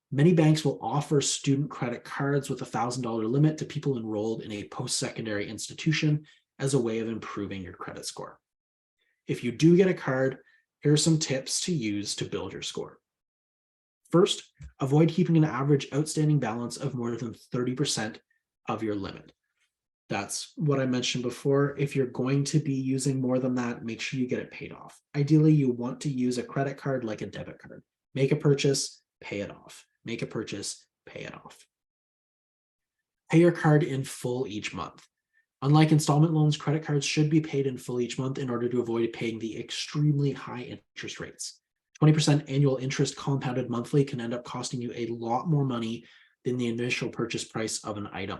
Many banks will offer student credit cards with a $1,000 limit to people enrolled in a post-secondary institution as a way of improving your credit score. If you do get a card, here are some tips to use to build your score. First, avoid keeping an average outstanding balance of more than 30% of your limit. That's what I mentioned before. If you're going to be using more than that, make sure you get it paid off. Ideally, you want to use a credit card like a debit card. Make a purchase, pay it off. Make a purchase, pay it off. Pay your card in full each month. Unlike installment loans, credit cards should be paid in full each month in order to avoid paying the extremely high interest rates. 20% annual interest compounded monthly can end up costing you a lot more money than the initial purchase price of an item.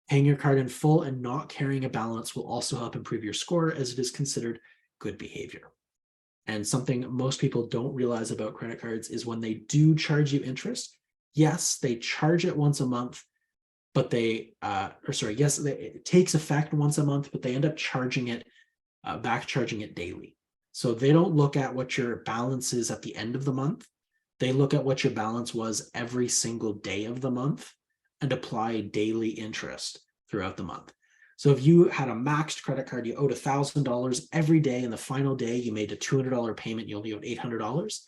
Paying your card in full and not carrying a balance will also help improve your score, as it is considered good behavior. And something most people don't realize about credit cards is when they do charge you interest, yes, they charge it once a month, but it takes effect once a month, but they end up charging it, back charging it daily. So they don't look at what your balance is at the end of the month. They look at what your balance was every single day of the month and apply daily interest throughout the month. So if you had a maxed credit card, you owed $1,000 every day, and the final day you made a $200 payment, you only owed $800.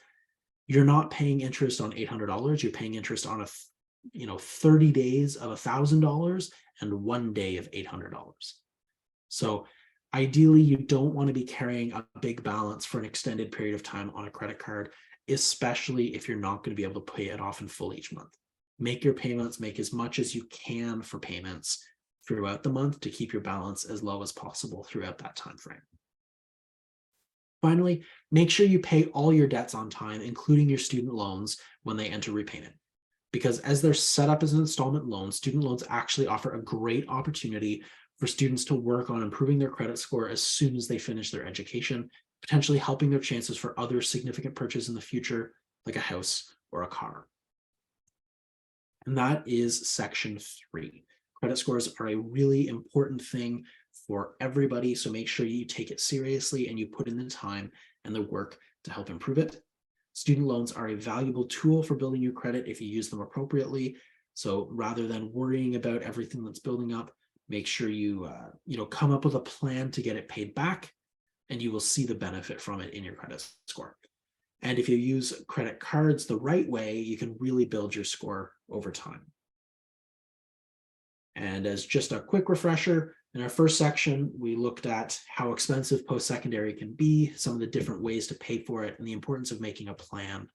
You're not paying interest on $800. You're paying interest on 30 days of $1,000 and 1 day of $800. So ideally, you don't want to be carrying a big balance for an extended period of time on a credit card, especially if you're not going to be able to pay it off in full each month. Make your payments, make as much as you can for payments throughout the month to keep your balance as low as possible throughout that time frame. Finally, make sure you pay all your debts on time, including your student loans, when they enter repayment. Because as they're set up as an installment loan, student loans actually offer a great opportunity for students to work on improving their credit score as soon as they finish their education, potentially helping their chances for other significant purchases in the future, like a house or a car. And that is section 3. Credit scores are a really important thing for everybody, so make sure you take it seriously and you put in the time and the work to help improve it. Student loans are a valuable tool for building your credit if you use them appropriately. So rather than worrying about everything that's building up, make sure you come up with a plan to get it paid back, and you will see the benefit from it in your credit score. And if you use credit cards the right way, you can really build your score over time. And as just a quick refresher, in our first section, we looked at how expensive post-secondary can be, some of the different ways to pay for it, and the importance of making a plan.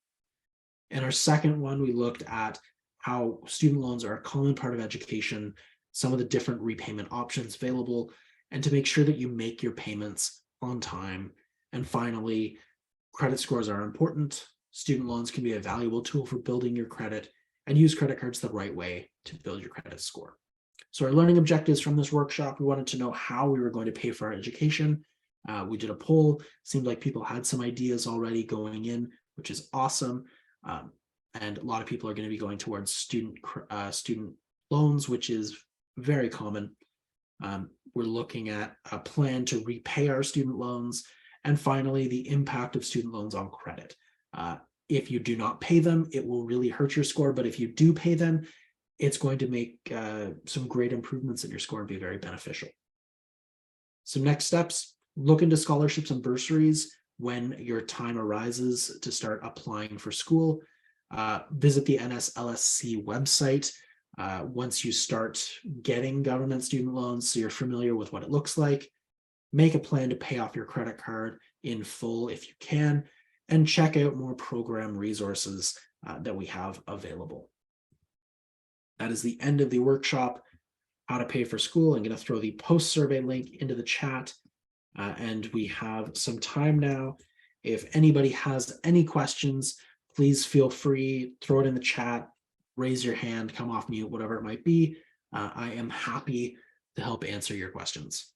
In our second one, we looked at how student loans are a common part of education, some of the different repayment options available, and to make sure that you make your payments on time. And finally, credit scores are important. Student loans can be a valuable tool for building your credit, and use credit cards the right way to build your credit score. So our learning objectives from this workshop, we wanted to know how we were going to pay for our education. We did a poll. Seemed like people had some ideas already going in, which is awesome. And a lot of people are going to be going towards student loans, which is very common. We're looking at a plan to repay our student loans. And finally, the impact of student loans on credit. If you do not pay them, it will really hurt your score. But if you do pay them, it's going to make some great improvements in your score and be very beneficial. So next steps, look into scholarships and bursaries when your time arises to start applying for school. Visit the NSLSC website once you start getting government student loans, so you're familiar with what it looks like. Make a plan to pay off your credit card in full if you can, and check out more program resources that we have available. That is the end of the workshop, how to pay for school. I'm going to throw the post-survey link into the chat, and we have some time now. If anybody has any questions, please feel free, throw it in the chat, raise your hand, come off mute, whatever it might be. I am happy to help answer your questions.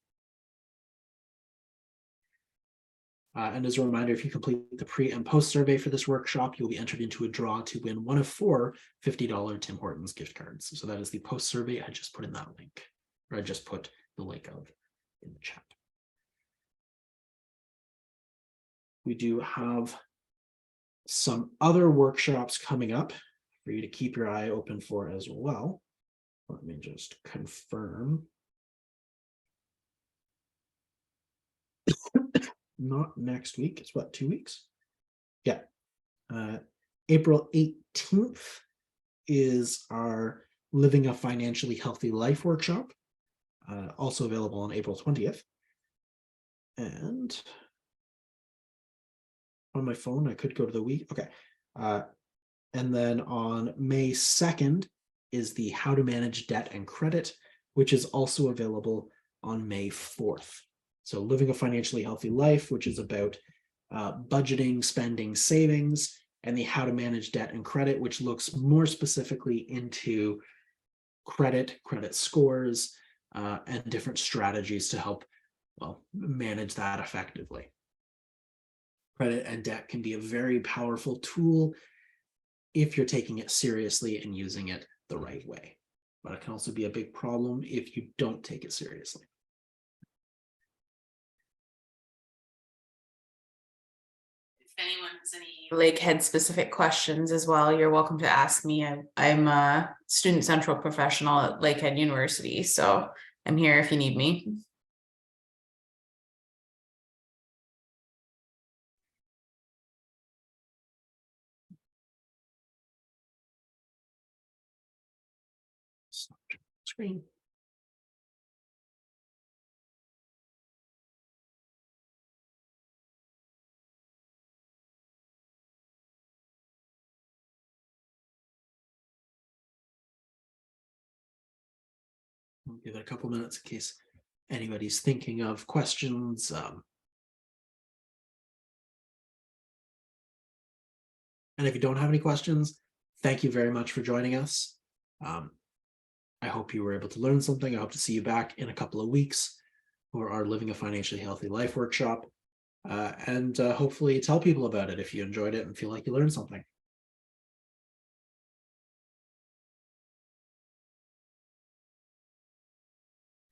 And as a reminder, if you complete the pre and post survey for this workshop, you'll be entered into a draw to win one of 4 $50 Tim Hortons gift cards. So that is the post survey. I just put in that link, or I just put the link of in the chat. We do have some other workshops coming up for you to keep your eye open for as well. Let me just confirm. Not next week. It's what, 2 weeks? Yeah. April 18th is our Living a Financially Healthy Life workshop, also available on April 20th. And on my phone, I could go to the week. Okay. And then on May 2nd is the How to Manage Debt and Credit, which is also available on May 4th. So Living a Financially Healthy Life, which is about budgeting, spending, savings, and the How to Manage Debt and Credit, which looks more specifically into credit scores, and different strategies to help, manage that effectively. Credit and debt can be a very powerful tool if you're taking it seriously and using it the right way. But it can also be a big problem if you don't take it seriously. If anyone has any Lakehead specific questions as well, you're welcome to ask me. I'm a student central professional at Lakehead University, so I'm here if you need me. Screen. We'll give it a couple minutes in case anybody's thinking of questions. And if you don't have any questions, thank you very much for joining us. I hope you were able to learn something. I hope to see you back in a couple of weeks for our Living a Financially Healthy Life workshop. And hopefully tell people about it if you enjoyed it and feel like you learned something.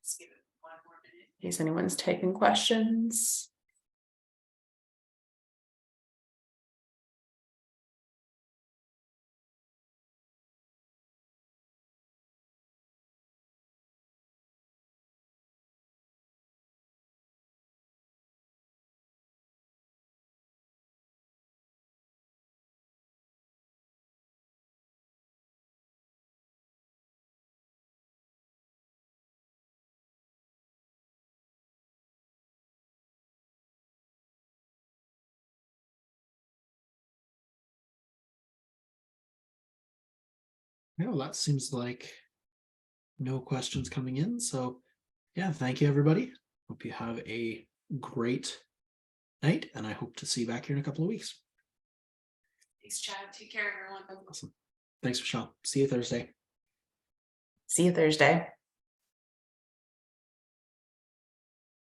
Let's give it 1 more minute in case anyone's taking questions. Yeah, well, that seems like no questions coming in. So yeah, thank you, everybody. Hope you have a great night, and I hope to see you back here in a couple of weeks. Thanks, Chad. Take care, everyone. Awesome. Thanks, Michelle. See you Thursday. See you Thursday.